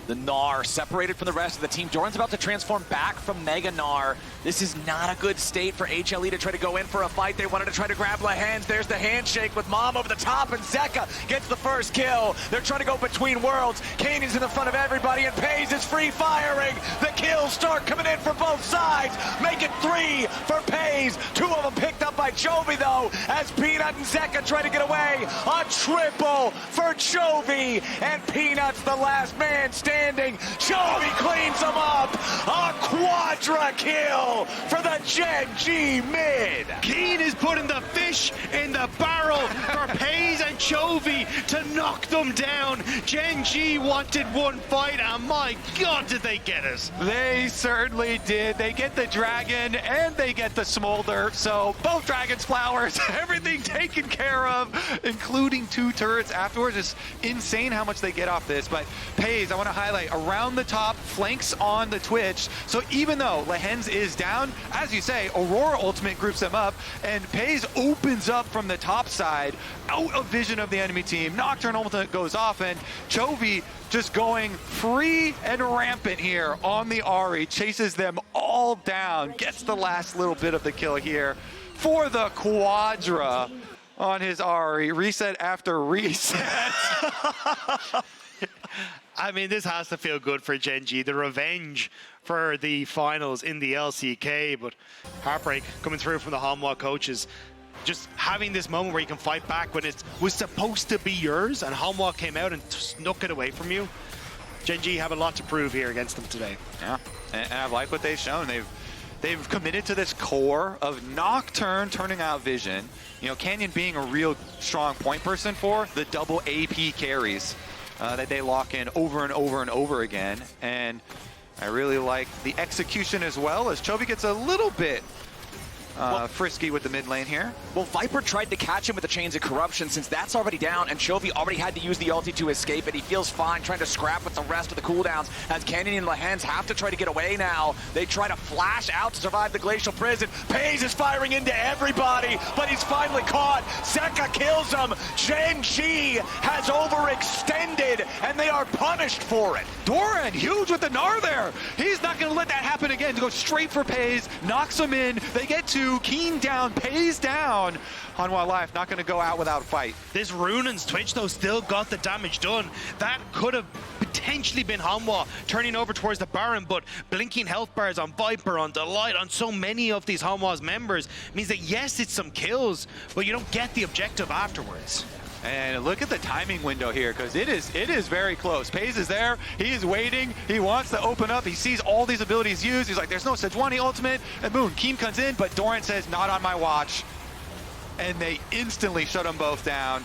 The Gnar separated from the rest of the team. Doran's about to transform back from Mega Gnar. This is not a good state for HLE to try to go in for a fight. They wanted to try to grab Lehends. There's the handshake with Mom over the top, and Zeka gets the first kill. They're trying to go between worlds. Kiin is in the front of everybody, and Peyz is free firing. The kills start coming in from both sides. Make it 3 for Peyz. 2 of them picked up by Chovy, though, as Peanut and Zeka try to get away. A triple for Chovy, and Peanut's the last man standing. Chovy cleans them up. A quadra kill for the Gen.G mid. Kiin is putting the fish in the barrel for Peyz and Chovy to knock them down. Gen.G wanted one fight, and my God, did they get it. They certainly did. They get the dragon and they get the smolder. So both dragon's flowers, everything taken care of, including 2 turrets afterwards. It's insane how much they get off this. But Peyz, I want to highlight, around the top, flanks on the Twitch. So even though Lehends is down, as you say, Aurora ultimate groups them up, and Peyz opens up from the top side, out of vision of the enemy team. Nocturne ultimate goes off, and Chovy just going free and rampant here on the Ahri, chases them all down, gets the last little bit of the kill here for the quadra on his Ahri. Reset after reset. I mean, this has to feel good for Gen.G. The revenge for the finals in the LCK, but heartbreak coming through from the Hanwha coaches. Just having this moment where you can fight back when it was supposed to be yours, and Hanwha came out and snuck it away from you. Gen.G have a lot to prove here against them today. Yeah, and I like what they've shown. They've committed to this core of Nocturne turning out vision. You know, Canyon being a real strong point person for the double AP carries that they lock in over and over and over again. And I really like the execution as well, as Chovy gets a little bit frisky with the mid lane here. Well, Viper tried to catch him with the Chains of Corruption, since that's already down, and Chovy already had to use the ulti to escape, and he feels fine trying to scrap with the rest of the cooldowns, as Canyon and Lehends have to try to get away now. They try to flash out to survive the Glacial Prison. Peyz is firing into everybody, but he's finally caught. Zeka kills him. Gen.G has overextended, and they are punished for it. Doran, huge with the Gnar there. He's not going to let that happen again. To go straight for Peyz, knocks him in. They get 2, Kiin down, Peyz down. Hanwha Life not going to go out without a fight. This Runan's Twitch, though, still got the damage done. That could have potentially been Hanwha turning over towards the Baron, but blinking health bars on Viper, on Delight, on so many of these Hanwha's members means that, yes, it's some kills, but you don't get the objective afterwards. And look at the timing window here, because it is very close. Peyz is there. He is waiting. He wants to open up. He sees all these abilities used. He's like, there's no Sejuani ultimate. And boom, Kiin comes in, but Doran says, not on my watch. And they instantly shut them both down.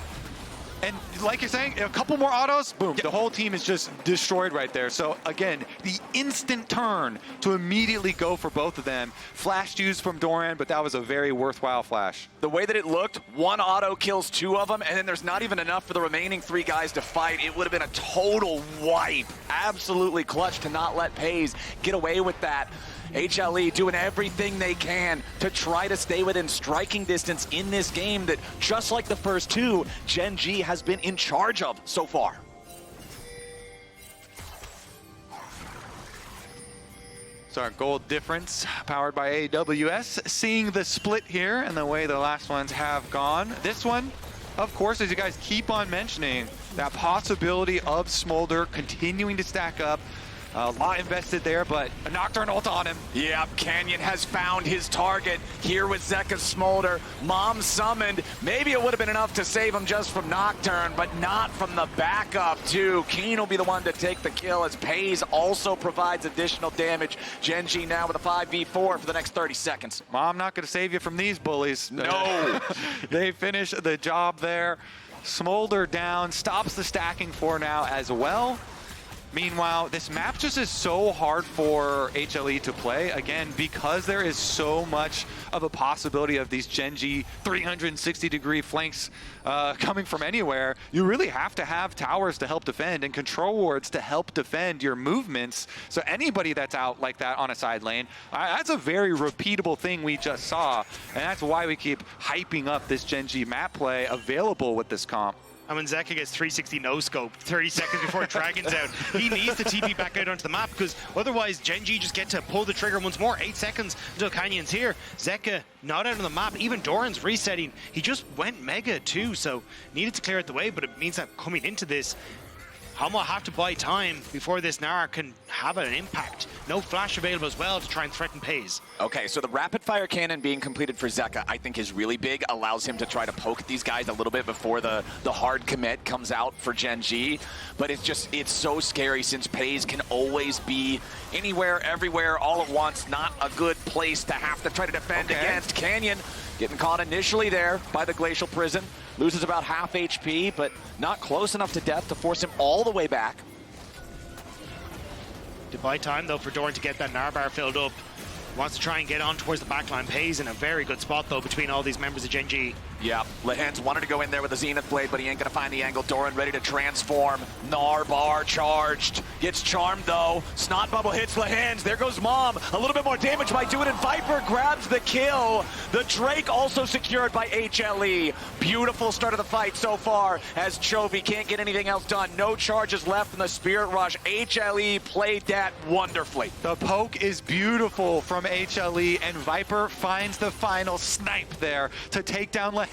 And like you're saying, a couple more autos, boom, the whole team is just destroyed right there. So again, the instant turn to immediately go for both of them. Flash used from Doran, but that was a very worthwhile flash. The way that it looked, 1 auto kills 2 of them, and then there's not even enough for the remaining 3 guys to fight. It would have been a total wipe. Absolutely clutch to not let Peyz get away with that. HLE doing everything they can to try to stay within striking distance in this game that, just like the first 2, Gen.G has been in charge of so far. So our gold difference powered by AWS, seeing the split here and the way the last ones have gone. This one, of course, as you guys keep on mentioning, that possibility of Smolder continuing to stack up. A lot invested there, but a Nocturne ult on him. Yep, Canyon has found his target here with Zeka's Smolder. Mom summoned. Maybe it would have been enough to save him just from Nocturne, but not from the backup, too. Kiin will be the one to take the kill as Peyz also provides additional damage. Gen.G now with a 5v4 for the next 30 seconds. Mom not going to save you from these bullies. No. They finish the job there. Smolder down, stops the stacking for now as well. Meanwhile, this map just is so hard for HLE to play, again, because there is so much of a possibility of these Gen.G 360-degree flanks coming from anywhere. You really have to have towers to help defend and control wards to help defend your movements. So anybody that's out like that on a side lane, that's a very repeatable thing we just saw, and that's why we keep hyping up this Gen.G map play available with this comp. And when Zeka gets 360 no-scope 30 seconds before Dragon's out, he needs to TP back out onto the map, because otherwise Gen.G just get to pull the trigger once more. 8 seconds until Canyon's here. Zeka not out on the map. Even Doran's resetting. He just went mega too, so needed to clear out the way, but it means that coming into this, Hanwha have to buy time before this Gnar can have an impact. No flash available as well to try and threaten Peyz. Okay, so the rapid fire cannon being completed for Zeka, I think is really big. Allows him to try to poke these guys a little bit before the hard commit comes out for Gen.G. But it's so scary since Peyz can always be anywhere, everywhere, all at once. Not a good place to have to try to defend against. Canyon getting caught initially there by the Glacial Prison. Loses about half HP, but not close enough to death to force him all the way back. To buy time, though, for Doran to get that Gnar bar filled up. Wants to try and get on towards the backline. Peyz in a very good spot, though, between all these members of Gen.G. Yeah, Lehends wanted to go in there with a Zenith Blade, but he ain't gonna find the angle. Doran ready to transform. Gnar bar charged. Gets charmed, though. Snot Bubble hits Lehends. There goes Mom. A little bit more damage by doing it, and Viper grabs the kill. The Drake also secured by HLE. Beautiful start of the fight so far, as Chovy can't get anything else done. No charges left from the Spirit Rush. HLE played that wonderfully. The poke is beautiful from HLE, and Viper finds the final snipe there to take down Lehends.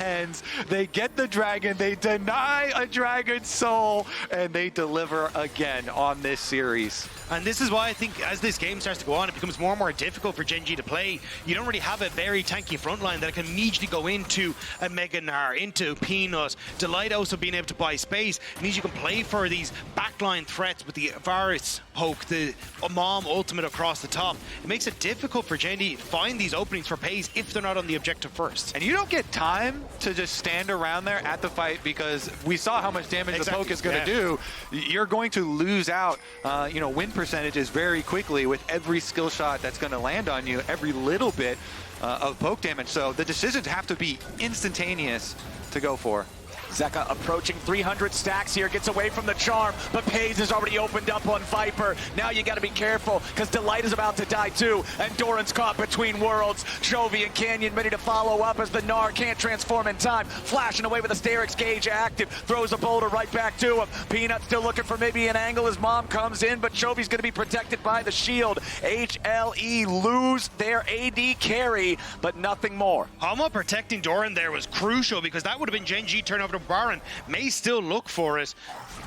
They get the dragon, they deny a dragon's soul, and they deliver again on this series. And this is why I think as this game starts to go on, it becomes more and more difficult for Gen.G to play. You don't really have a very tanky frontline that can immediately go into a Mega Gnar, into Peanut. Delight also being able to buy space. It means you can play for these backline threats with the Varus poke, the Mom ultimate across the top. It makes it difficult for Gen.G to find these openings for Peyz if they're not on the objective first. And you don't get time to just stand around there at the fight, because we saw how much damage the poke is going to do. You're going to lose out, win percentages very quickly with every skill shot that's going to land on you, every little bit of poke damage. So the decisions have to be instantaneous to go for. Zeka approaching 300 stacks here, gets away from the charm, but Peyz has already opened up on Viper. Now you got to be careful, because Delight is about to die too, and Doran's caught between worlds. Chovy and Canyon ready to follow up as the Gnar can't transform in time. Flashing away with a Sterix gauge active, throws a boulder right back to him. Peanut still looking for maybe an angle as Mom comes in, but Chovy's going to be protected by the shield. HLE lose their AD carry, but nothing more. Hanwha protecting Doran there was crucial, because that would have been Gen.G turnover to Baron. May still look for it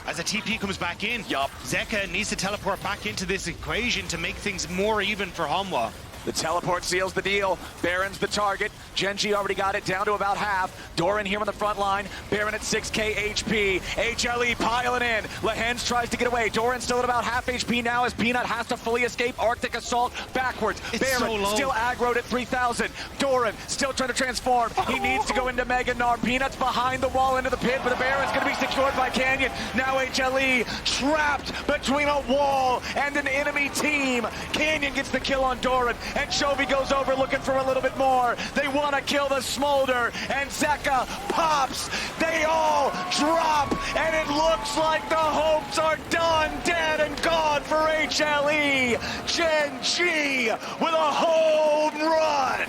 as a TP comes back in. Yup. Zeka needs to teleport back into this equation to make things more even for Hanwha. The teleport seals the deal. Baron's the target. Gen.G already got it down to about half. Doran here on the front line. Baron at 6k HP. HLE piling in. Lehends tries to get away. Doran still at about half HP now as Peanut has to fully escape Arctic Assault backwards. It's Baron so still aggroed at 3,000. Doran still trying to transform. He needs to go into Mega Gnar. Peanut's behind the wall into the pit, but the Baron's going to be secured by Canyon. Now HLE trapped between a wall and an enemy team. Canyon gets the kill on Doran, and Chovy goes over looking for a little bit more. They want to kill the Smolder, and Zeka pops. They all drop, and it looks like the hopes are done, dead and gone for HLE. Gen.G with a home run.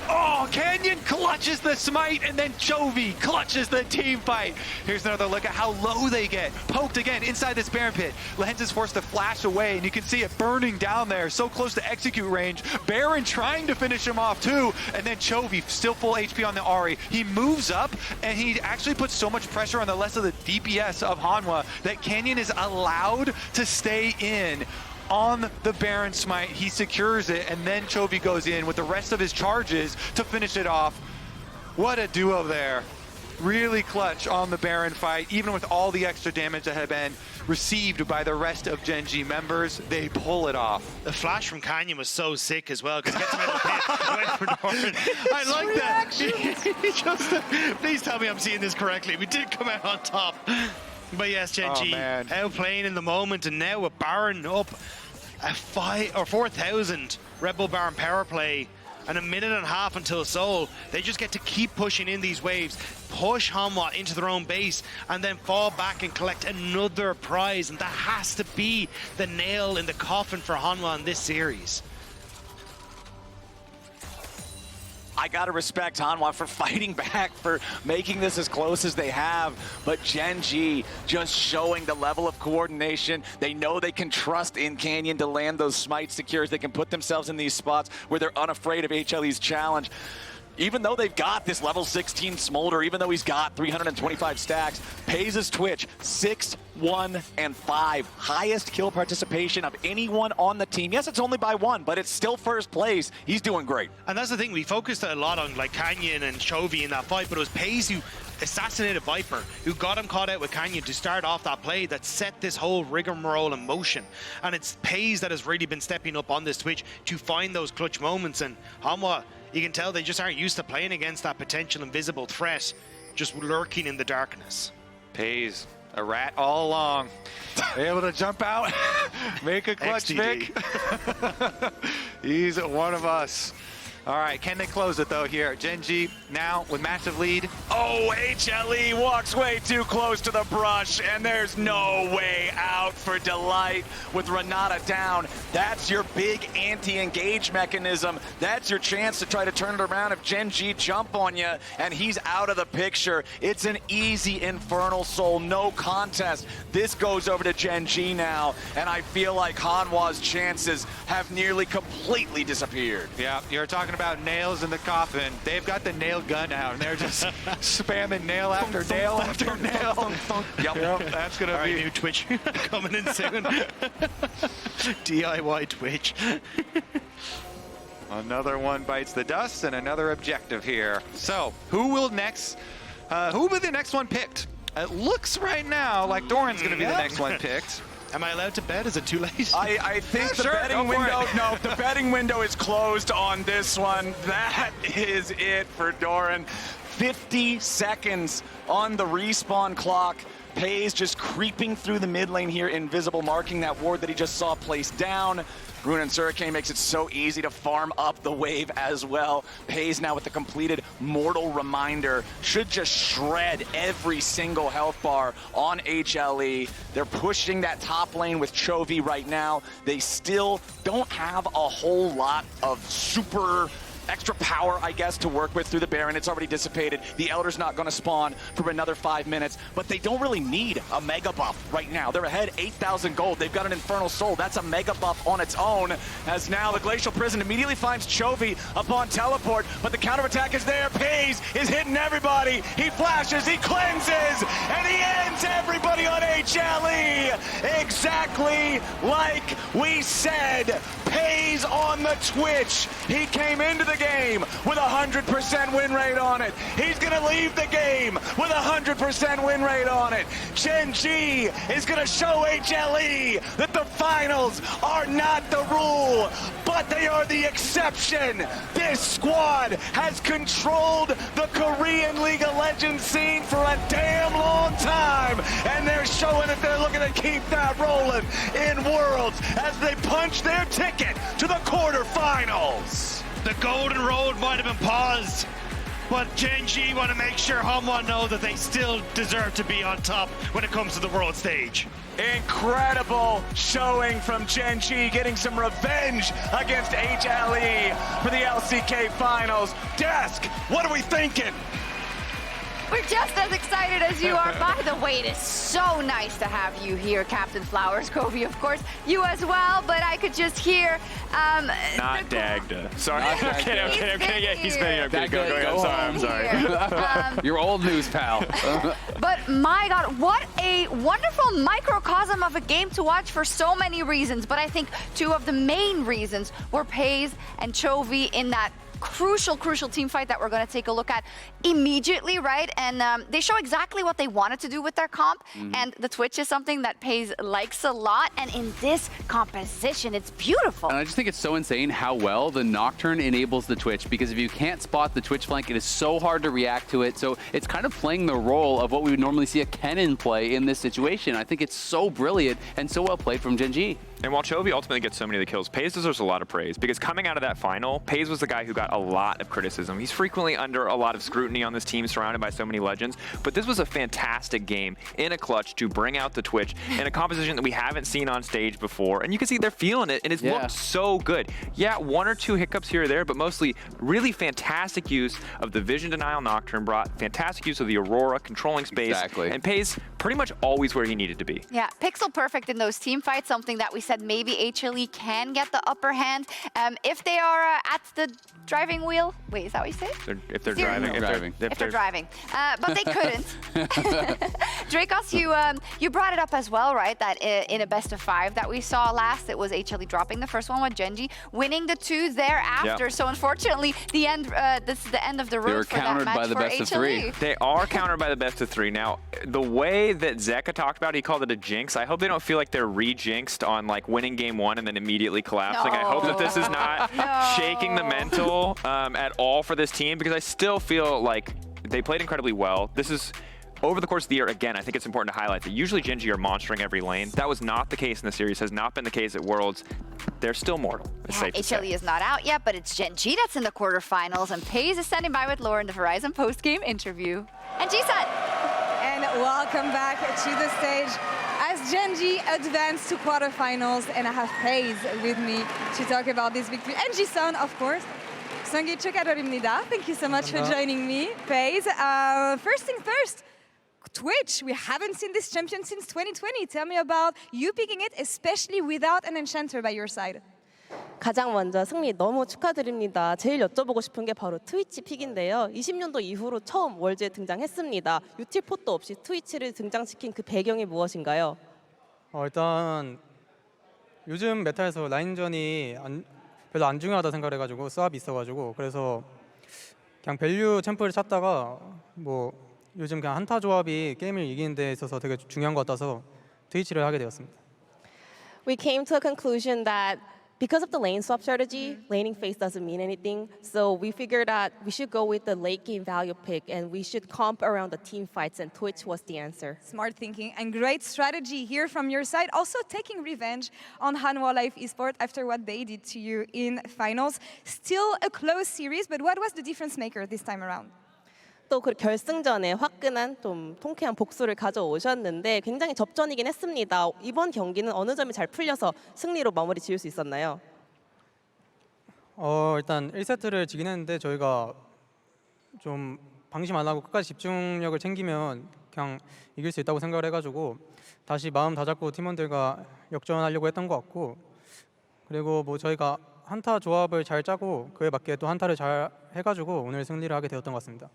Oh, Canyon clutches the smite, and then Chovy clutches the team fight. Here's another look at how low they get. Poked again inside this Baron pit. Lehends is forced to flash away, and you can see it burning down there, so close to execute range. Baron trying to finish him off too, and then Chovy still full HP on the Ahri. He moves up, and he actually puts so much pressure on the rest of the DPS of Hanwha that Canyon is allowed to stay in. on the Baron smite. He secures it, and then Chovy goes in with the rest of his charges to finish it off. What a duo there. Really clutch on the Baron fight, even with all the extra damage that had been received by the rest of Gen.G members. They pull it off. The flash from Kiin was so sick as well, because he gets him out of the pit, went for Doran. I like that. He just, please tell me I'm seeing this correctly. We did come out on top. But yes, Gen.G outplaying in the moment, and now a Baron up a 4,000 Red Bull Baron power play. And a minute and a half until Seoul. They just get to keep pushing in these waves, push Hanwha into their own base, and then fall back and collect another prize. And that has to be the nail in the coffin for Hanwha in this series. I gotta respect Hanwha for fighting back, for making this as close as they have, but Gen.G just showing the level of coordination. They know they can trust in Canyon to land those smite secures. They can put themselves in these spots where they're unafraid of HLE's challenge. Even though they've got this level 16 Smolder, even though he's got 325 stacks, Peyz's Twitch, 6, 1, and 5. Highest kill participation of anyone on the team. Yes, it's only by 1, but it's still first place. He's doing great. And that's the thing, we focused a lot on like Canyon and Chovy in that fight, but it was Peyz who assassinated Viper, who got him caught out with Canyon to start off that play that set this whole rigmarole in motion. And it's Peyz that has really been stepping up on this Twitch to find those clutch moments. And Hanwha, you can tell they just aren't used to playing against that potential invisible threat just lurking in the darkness. Peyz, a rat all along. Able to jump out, make a clutch pick. He's one of us. All right, can they close it though here? Gen.G now with massive lead. Oh, HLE walks way too close to the brush, and there's no way out for Delight with Renata down. That's your big anti-engage mechanism. That's your chance to try to turn it around if Gen.G jump on you, and he's out of the picture. It's an easy Infernal Soul, no contest. This goes over to Gen.G now, and I feel like Hanwha's chances have nearly completely disappeared. Yeah, you're talking about nails in the coffin. They've got the nail gun out, and they're just spamming nail after nail after nail. Yep, that's gonna be new Twitch coming in soon. DIY Twitch. Another one bites the dust, and another objective here. So, who will be the next one picked? It looks right now like Doran's gonna be the next one picked. Am I allowed to bet? Is it too late? I think the betting window, no, the betting window is closed on this one. That is it for Doran. 50 seconds on the respawn clock. Peyz just creeping through the mid lane here, invisible, marking that ward that he just saw placed down. Rune and Hurricane makes it so easy to farm up the wave as well. Peyz now with the completed Mortal Reminder should just shred every single health bar on HLE. They're pushing that top lane with Chovy right now. They still don't have a whole lot of super extra power, I guess, to work with through the Baron. It's already dissipated. The Elder's not going to spawn for another 5 minutes, but they don't really need a mega buff right now. They're ahead 8,000 gold. They've got an Infernal Soul. That's a mega buff on its own, as now the Glacial Prison immediately finds Chovy upon teleport, but the counterattack is there. Peyz is hitting everybody. He flashes, he cleanses, and he ends everybody on HLE. Exactly like we said. Peyz on the Twitch. He came into the game with 100% win rate on it. He's going to leave the game with 100% win rate on it. Gen.G is going to show HLE that the finals are not the rule, but they are the exception. This squad has controlled the Korean League of Legends scene for a damn long time, and they're showing that they're looking to keep that rolling in Worlds as they punch their ticket to the quarterfinals. The golden road might have been paused, but Gen.G want to make sure Hanwha know that they still deserve to be on top when it comes to the world stage. Incredible showing from Gen.G, getting some revenge against HLE for the LCK finals. Desk, what are we thinking? We're just as excited as you are. By the way, it is so nice to have you here, Captain Flowers. Chovy, of course, you as well, but I could just hear... Not Dagda. Sorry. Not I'm kidding. Yeah, he's been here. Dagda, Go ahead. I'm sorry. Your old news, pal. But my God, what a wonderful microcosm of a game to watch for so many reasons. But I think two of the main reasons were Peyz and Chovy in that crucial team fight that we're going to take a look at immediately, right? And they show exactly what they wanted to do with their comp. And the Twitch is something that Peyz likes a lot. And in this composition, it's beautiful. And I just think it's so insane how well the Nocturne enables the Twitch, because if you can't spot the Twitch flank, it is so hard to react to it. So it's kind of playing the role of what we would normally see a Kennen play in this situation. I think it's so brilliant and so well played from Gen.G. And while Chovy ultimately gets so many of the kills, Peyz deserves a lot of praise, because coming out of that final, Peyz was the guy who got a lot of criticism. He's frequently under a lot of scrutiny on this team, surrounded by so many legends, but this was a fantastic game in a clutch to bring out the Twitch in a composition that we haven't seen on stage before. And you can see they're feeling it, and it's looked so good. Yeah, one or two hiccups here or there, but mostly really fantastic use of the Vision Denial Nocturne brought, fantastic use of the Aurora controlling space. Exactly. And Peyz pretty much always where he needed to be. Yeah, pixel perfect in those team fights, something that we said maybe HLE can get the upper hand if they are at the driving wheel. Wait, is that what you say? If they're Steering driving. wheel. If they're driving. But they couldn't. Dracos, you brought it up as well, right? That in a best of 5 that we saw last, it was HLE dropping the first one with Gen.G, winning the 2 thereafter. So unfortunately, the end. This is the end of the road for that match by the for best of HLE. 3. They are countered by the best of 3. Now, the way that Zeka talked about it, he called it a jinx. I hope they don't feel like they're re-jinxed on like winning game 1 and then immediately collapsing. I hope that this is not shaking the mental at all for this team, because I still feel like they played incredibly well. This is over the course of the year. Again, I think it's important to highlight that usually Gen.G are monstering every lane. That was not the case in the series, has not been the case at Worlds. They're still mortal. It's safe to say. HLE is not out yet, but it's Gen.G that's in the quarterfinals, and Peyz is standing by with Laura in the Verizon post-game interview. And G-Sun. And welcome back to the stage as Gen.G advance to quarterfinals, and I have Peyz with me to talk about this victory. And G-Sun, of course. Sangi 축하드립니다. Thank you so much for joining me, Peyz. First thing first, Twitch. We haven't seen this champion since 2020. Tell me about you picking it, especially without an enchanter by your side. 가장 먼저 승리 너무 축하드립니다. 제일 여쭤보고 싶은 게 바로 트위치 픽인데요. 20년도 이후로 처음 월즈에 등장했습니다. 유틸포도 없이 트위치를 등장시킨 그 배경이 무엇인가요? 일단 요즘 메타에서 라인전이 별로 안 중요하다 생각을 해가지고 스왑이 있어가지고 그래서 그냥 밸류 챔프를 찾다가 뭐 요즘 그냥 한타 조합이 게임을 이기는 데 있어서 되게 중요한 것 같아서 트위치를 하게 되었습니다. We came to a conclusion that because of the lane swap strategy, laning phase doesn't mean anything. So we figured that we should go with the late game value pick and we should comp around the team fights, and Twitch was the answer. Smart thinking and great strategy here from your side. Also taking revenge on Hanwha Life Esports after what they did to you in finals. Still a close series, but what was the difference maker this time around? 또 그 결승전에 화끈한 좀 통쾌한 복수를 가져오셨는데 굉장히 접전이긴 했습니다. 이번 경기는 어느 점이 잘 풀려서 승리로 마무리 지을 수 있었나요? 일단 1세트를 지긴 했는데 저희가 좀 방심 안 하고 끝까지 집중력을 챙기면 그냥 이길 수 있다고 생각을 해가지고 다시 마음 다잡고 팀원들과 역전하려고 했던 것 같고, 그리고 뭐 저희가 한타 조합을 잘 짜고 그에 맞게 또 한타를 잘 해가지고 오늘 승리를 하게 되었던 것 같습니다.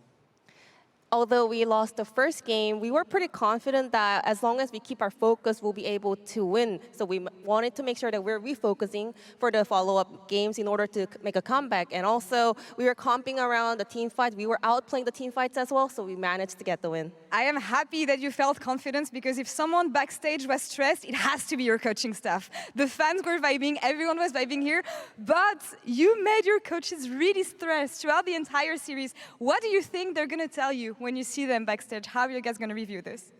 Although we lost the first game, we were pretty confident that as long as we keep our focus, we'll be able to win. So we wanted to make sure that we're refocusing for the follow-up games in order to make a comeback. And also, we were comping around the team fights. We were outplaying the team fights as well, so we managed to get the win. I am happy that you felt confidence, because if someone backstage was stressed, it has to be your coaching staff. The fans were vibing, everyone was vibing here, but you made your coaches really stressed throughout the entire series. What do you think they're going to tell you when you see them backstage? How are you guys going to review this?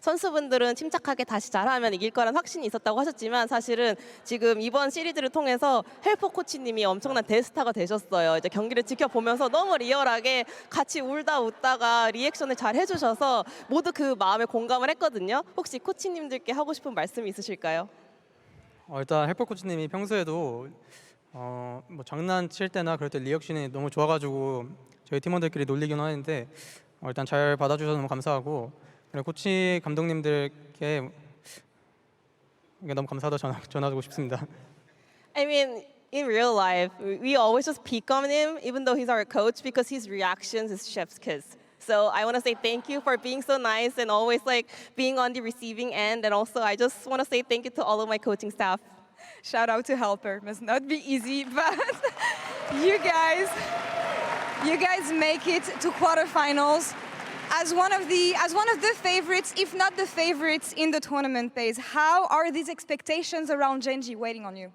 선수분들은 침착하게 다시 잘하면 이길 거란 확신이 있었다고 하셨지만 사실은 지금 이번 시리즈를 통해서 헬퍼 코치님이 엄청난 대스타가 되셨어요. 이제 경기를 지켜보면서 너무 리얼하게 같이 울다 웃다가 리액션을 잘 해주셔서 모두 그 마음에 공감을 했거든요. 혹시 코치님들께 하고 싶은 말씀이 있으실까요? 일단 헬퍼 코치님이 평소에도 뭐 장난칠 때나 그럴 때 리액션이 너무 좋아가지고 저희 팀원들끼리 놀리긴 하는데 일단 잘 받아주셔서 너무 감사하고 그리고 코치 감독님들께 너무 감사하다 전하고 싶습니다. I mean, in real life, we always just pick on him, even though he's our coach, because his reactions is chef's kiss. So I want to say thank you for being so nice and always like being on the receiving end. And also, I just want to say thank you to all of my coaching staff. Shout out to Helper. Must not be easy, but you guys make it to quarterfinals as one of the favorites, if not the favorites in the tournament. Peyz, how are these expectations around Gen.G waiting on you?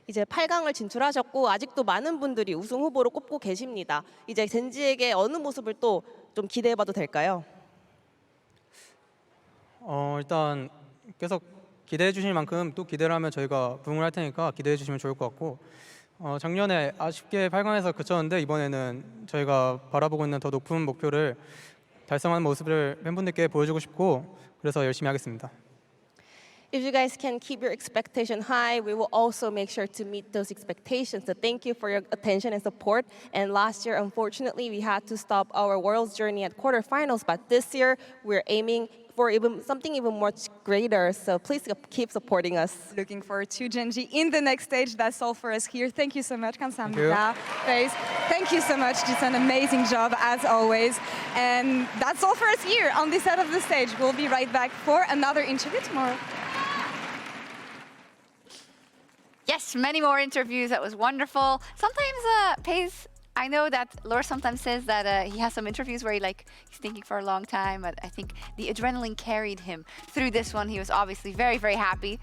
이제 8강을 진출하셨고 아직도 많은 분들이 우승 후보로 꼽고 계십니다. 이제 젠지에게 어느 모습을 또 좀 기대해봐도 될까요? 일단 계속 기대해 주실 만큼 또 기대를 하면 저희가 부응을 할 테니까 기대해 주시면 좋을 것 같고 작년에 아쉽게 8강에서 그쳤는데 이번에는 저희가 바라보고 있는 더 높은 목표를 달성하는 모습을 팬분들께 보여주고 싶고 그래서 열심히 하겠습니다. If you guys can keep your expectation high, we will also make sure to meet those expectations. So thank you for your attention and support. And last year, unfortunately, we had to stop our World's journey at quarterfinals. But this year, we're aiming for something even much greater. So please keep supporting us. Looking forward to Gen.G in the next stage. That's all for us here. Thank you so much, 감사합니다. Peyz, thank you so much. Just an amazing job as always. And that's all for us here on this side of the stage. We'll be right back for another interview tomorrow. Yes, many more interviews. That was wonderful. Sometimes, Peyz, I know that Laura sometimes says that he has some interviews where he's thinking for a long time, but I think the adrenaline carried him through this one. He was obviously very, very happy.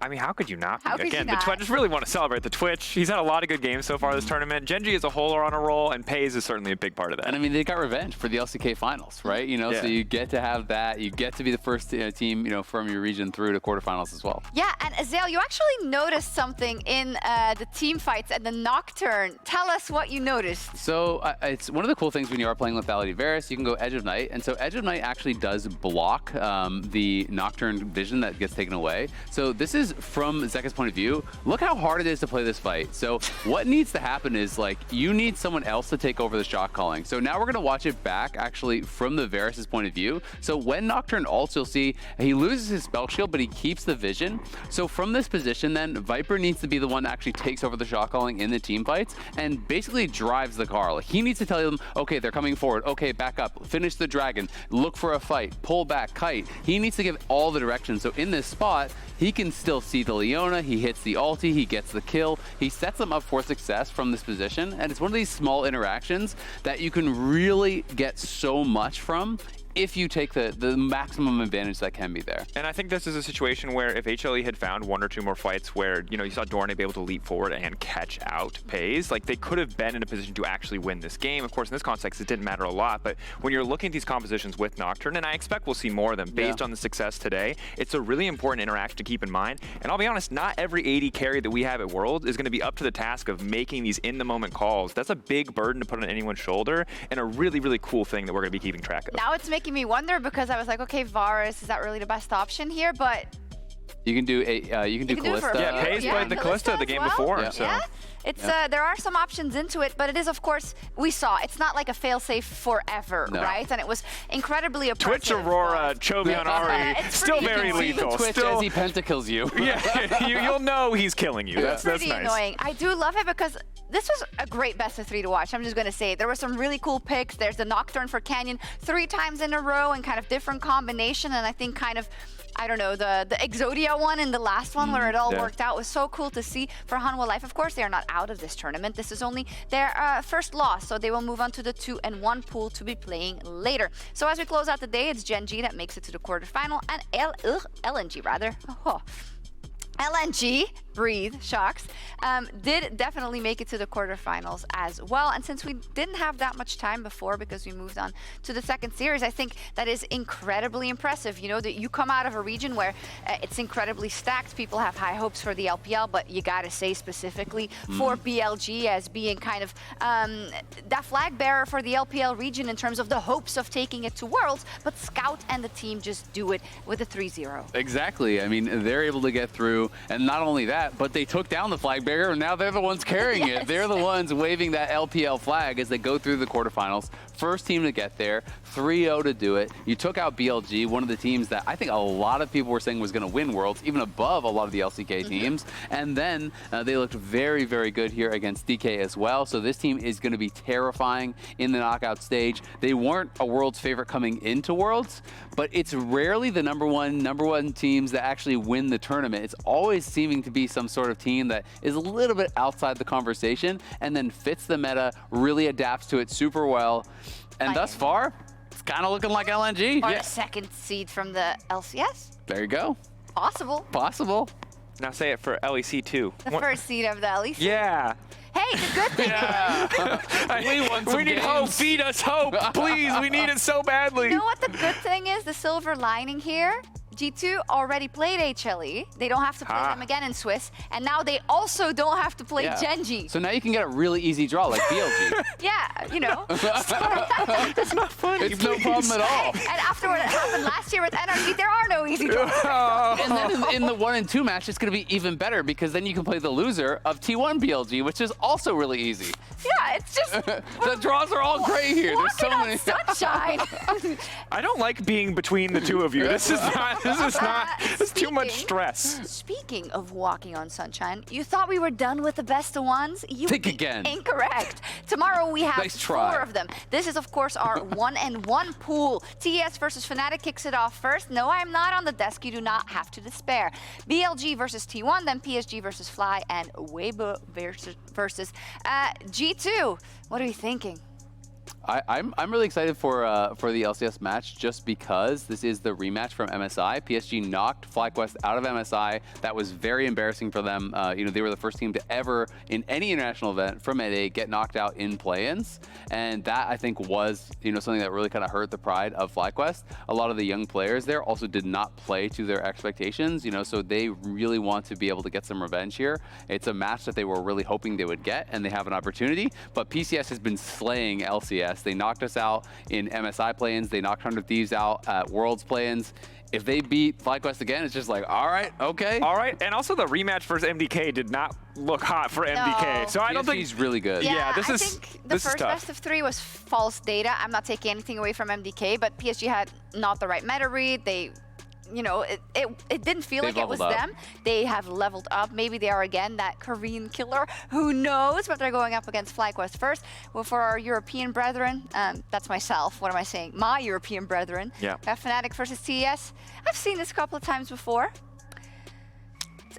I mean, how could you not be? How could Again, you not? the Twitch, I just really want to celebrate the Twitch. He's had a lot of good games so far this tournament. Gen.G as a whole are on a roll, and Peyz is certainly a big part of that. And I mean, they got revenge for the LCK finals, right? You know, Yeah. so you get to have that. You get to be the first team, from your region through to quarterfinals as well. Yeah, and Azael, you actually noticed something in the team fights at the Nocturne. Tell us what you noticed. So it's one of the cool things when you are playing Lethality Varus, you can go Edge of Night. And so Edge of Night actually does block the Nocturne vision that gets taken away. So this is from Zeka's point of view. Look how hard it is to play this fight. So what needs to happen is you need someone else to take over the shot calling. So now we're going to watch it back actually from the Varus's point of view. So when Nocturne ults, you'll see he loses his spell shield, but he keeps the vision. So from this position then, Viper needs to be the one that actually takes over the shot calling in the team fights and basically drives the car. He needs to tell them, okay, they're coming forward. Okay, back up. Finish the dragon. Look for a fight. Pull back. Kite. He needs to give all the directions. So in this spot, he can still see the Leona. He hits the ulti. He gets the kill. He sets them up for success from this position. And it's one of these small interactions that you can really get so much from if you take the maximum advantage that can be there. And I think this is a situation where if HLE had found one or two more fights where, you saw Doran be able to leap forward and catch out Peyz, they could have been in a position to actually win this game. Of course, in this context, it didn't matter a lot, but when you're looking at these compositions with Nocturne, and I expect we'll see more of them based on the success today, it's a really important interaction to keep in mind. And I'll be honest, not every AD carry that we have at World is going to be up to the task of making these in-the-moment calls. That's a big burden to put on anyone's shoulder, and a really, really cool thing that we're going to be keeping track of. Now it's making me wonder because I was like, okay, Varus, is that really the best option here? But you can do Kalista. Yeah, Peyz played the Kalista the game before. Yeah. So. Yeah. It's there are some options into it, but it is, of course, we saw it's not like a fail-safe forever, right? And it was incredibly oppressive. Twitch Aurora, Chovy on Ahri, still very lethal. Twitch still, as he pentakills you. Yeah, you'll know he's killing you. That's pretty nice. Annoying. I do love it because this was a great best of 3 to watch. I'm just going to say there were some really cool picks. There's the Nocturne for Canyon 3 times in a row and kind of different combination. And I think kind of, I don't know, the Exodia one and the last one where it all worked out was so cool to see for Hanwha Life. Of course, they are not out of this tournament. This is only their first loss, so they will move on to the 2 and 1 pool to be playing later. So as we close out the day, it's Gen.G that makes it to the quarterfinal and LNG rather. LNG, breathe, shocks, did definitely make it to the quarterfinals as well. And since we didn't have that much time before because we moved on to the second series, I think that is incredibly impressive. That you come out of a region where it's incredibly stacked. People have high hopes for the LPL, but you gotta say specifically for BLG as being kind of that flag bearer for the LPL region in terms of the hopes of taking it to Worlds, but Scout and the team just do it with a 3-0. Exactly. I mean, they're able to get through G2. And not only that, but they took down the flag bearer, and now they're the ones carrying it. They're the ones waving that LPL flag as they go through the quarterfinals. First team to get there, 3-0 to do it. You took out BLG, one of the teams that I think a lot of people were saying was going to win Worlds, even above a lot of the LCK teams. And then they looked very, very good here against DK as well. So this team is going to be terrifying in the knockout stage. They weren't a Worlds favorite coming into Worlds, but it's rarely the number one teams that actually win the tournament. It's always seeming to be some sort of team that is a little bit outside the conversation and then fits the meta, really adapts to it super well. And thus far, it's kind of looking like LNG. Or a second seed from the LCS. There you go. Possible. Possible. Now say it for LEC too. The first seed of the LEC. Yeah. Hey, the good thing We need hope. Feed us hope, please. We need it so badly. You know what the good thing is? The silver lining here? G2 already played HLE. They don't have to play them again in Swiss. And now they also don't have to play Gen.G. So now you can get a really easy draw like BLG. Yeah, you know. It's not funny. It's no problem at all. And after what happened last year with NRG, there are no easy draws. And then in the 1 and 2 match, it's going to be even better because then you can play the loser of T1 BLG, which is also really easy. Yeah, it's just... The draws are all great here. There's so many. Sunshine. I don't like being between the two of you. This is not... It's too much stress. Speaking of walking on sunshine, you thought we were done with the best of ones? You Think again. Incorrect. Tomorrow we have Nice try. 4 of them. This is, of course, our 1-and-1 pool. TES versus Fnatic kicks it off first. No, I'm not on the desk. You do not have to despair. BLG versus T1, then PSG versus Fly, and Weibo versus G2. What are you thinking? I'm really excited for the LCS match just because this is the rematch from MSI. PSG knocked FlyQuest out of MSI. That was very embarrassing for them. You know, they were the first team to ever, in any international event from NA, get knocked out in play-ins, and that I think was, you know, something that really kind of hurt the pride of FlyQuest. A lot of the young players there also did not play to their expectations, you know, so they really want to be able to get some revenge here. It's a match that they were really hoping they would get, and they have an opportunity. But PCS has been slaying LCS. They knocked us out in MSI play-ins. They knocked 100 Thieves out at Worlds play-ins. If they beat FlyQuest again, it's just like, all right, okay. All right, and also the rematch versus MDK did not look hot for MDK. So I don't think he's really good. Yeah, this I is think the first best of 3 was false data. I'm not taking anything away from MDK, but PSG had not the right meta read. They, you know, it didn't feel like it was them. They have leveled up. Maybe they are again that Korean killer. Who knows? But they're going up against FlyQuest first. Well, for our European brethren, that's myself. What am I saying? My European brethren. Yeah. We have Fnatic versus TES. I've seen this a couple of times before.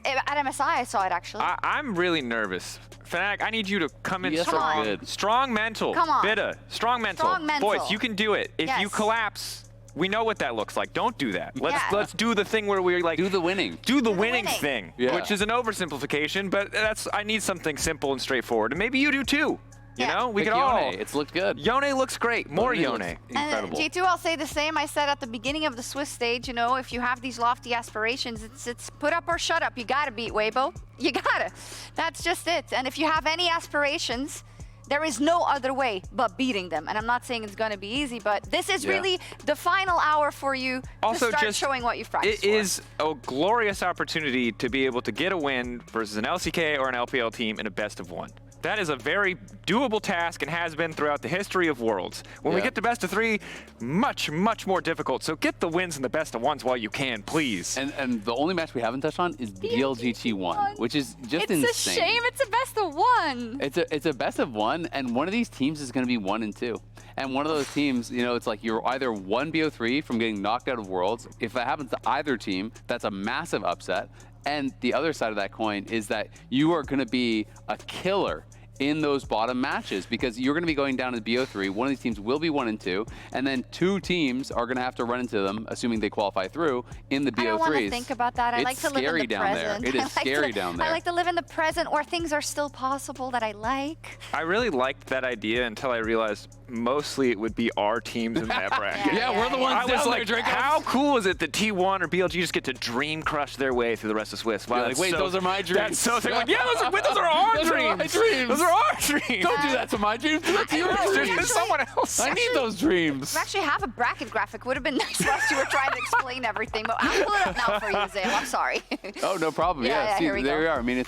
At MSI, I saw it actually. I'm really nervous. Fnatic, I need you to come in strong. strong. Strong mental. Come on. Bitta, strong mental. Strong mental. Boys, you can do it. If you collapse, we know what that looks like. Don't do that. Let's do the thing where we're like... Do the winning. Do the winning thing, which is an oversimplification, but I need something simple and straightforward. And maybe you do too. You know, we could all. It's looked good. Yone looks great. More Yone. Incredible. And G2, I'll say the same. I said at the beginning of the Swiss stage, you know, if you have these lofty aspirations, it's put up or shut up. You gotta beat Weibo. You gotta. That's just it. And if you have any aspirations, there is no other way but beating them. And I'm not saying it's going to be easy, but this is really the final hour for you also to start showing what you've practiced for. It is a glorious opportunity to be able to get a win versus an LCK or an LPL team in a best of 1. That is a very doable task and has been throughout the history of Worlds. When we get to best of 3, much, much more difficult. So get the wins in the best of 1s while you can, please. And the only match we haven't touched on is BLG T1, which is just insane. It's a shame. It's a best of 1. It's a best of 1, and one of these teams is going to be 1 and 2. And one of those teams, you know, it's like you're either 1 BO3 from getting knocked out of Worlds. If that happens to either team, that's a massive upset. And the other side of that coin is that you are going to be a killer in those bottom matches because you're going to be going down to the BO3. One of these teams will be 1 and 2, and then 2 teams are going to have to run into them, assuming they qualify through, in the BO3s. I don't want to think about that. I like to live in the present. It is scary down there. I like to live in the present where things are still possible that I like. I really liked that idea until I realized mostly it would be our teams in that bracket. Yeah, we're the ones I was down there, like, Draco. how cool is it that T1 or BLG just get to dream crush their way through the rest of Swiss? Wow, Like, wait, those are my dreams. That's so sick. Like, yeah, those are our Those are dreams. my dreams. Those are our dreams. Don't do that to my dreams. Do that to your There's dreams. someone else. I need those dreams. We actually have a bracket graphic. Would have been nice for us to were trying to explain everything, but I'll pull it up now for you, Zale. I'm sorry. Oh, no problem. Yeah, see, here we there go. we are. I mean,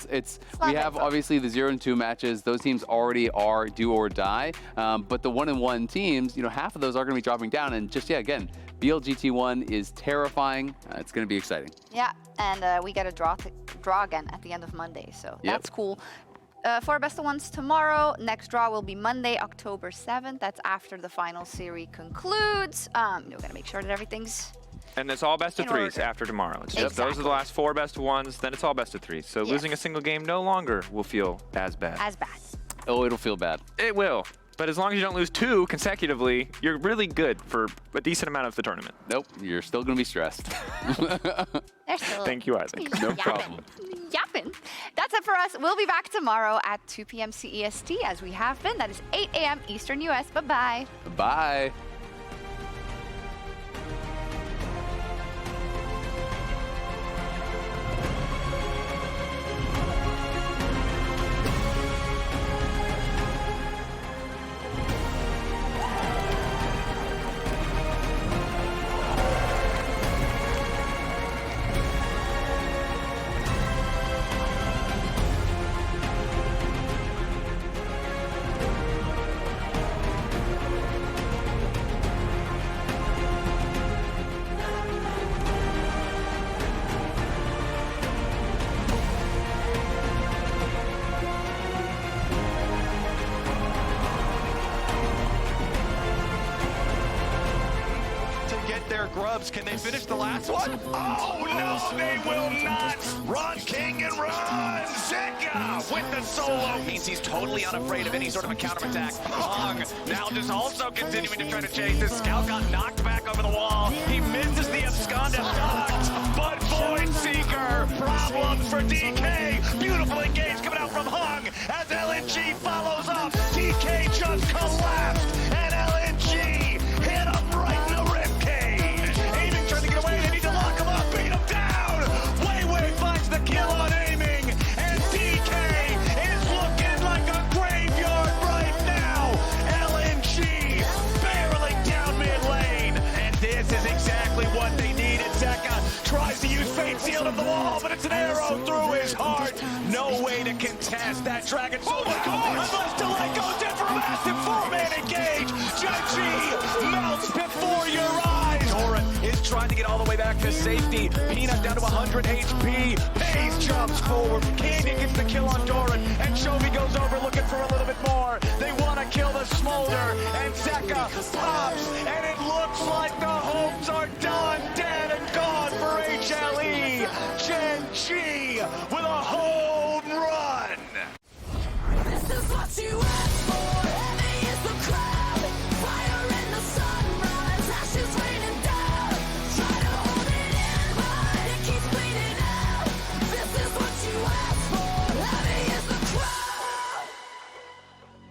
we have obviously the 0 and 2 matches. Those teams already are do or die. But the 1 and 1 teams, you know, half of those are going to be dropping down. And just, yeah, again, BLGT1 is terrifying. It's going to be exciting. Yeah, and we get a draw again at the end of Monday, so that's cool. 4 best of ones tomorrow. Next draw will be Monday, October 7th. That's after the final series concludes. We're gonna make sure that everything's. And it's all best of in threes order. after tomorrow. It's just Exactly. those are the last 4 best of ones. Then it's all best of threes. So losing a single game no longer will feel as bad. As bad. Oh, it'll feel bad. It will. But as long as you don't lose 2 consecutively, you're really good for a decent amount of the tournament. Nope, you're still going to be stressed. They're still Thank you, Isaac. No yapping. problem. Yapping. That's it for us. We'll be back tomorrow at 2 p.m. CEST as we have been. That is 8 a.m. Eastern US. Bye-bye. Bye. Grubs, can they finish the last one? Oh no, they will not! Run, King, and run! Zeka with the solo means he's totally unafraid of any sort of a counterattack. Hung now just also continuing to try to chase. This scout got knocked back over the wall. He misses the abscond ducked, but Void Seeker, problems for DK. Beautiful engage coming out from Hung as LNG follows up. DK just collapsed, and LNG hit him right in the ribcage. Aiming, trying to get away. They need to lock him up, beat him down. Wei finds the kill on aiming, and DK is looking like a graveyard right now. LNG barreling down mid lane, and this is exactly what they needed. Zeka tries to use Fate Seal of the wall, but it's an arrow through his heart. No way to contest that dragon. Oh my god! Unless delay goes in for a massive 4-man engage. Gen.G melts before your eyes. Doran is trying to get all the way back to safety. Peanut down to 100 HP. Peyz jumps forward. Kiin gets the kill on Doran, and Chovy goes over looking for a little bit more. They want to kill the Smolder, and Zeka pops, and it looks like the hopes are done, dead and gone for HLE. Gen.G with a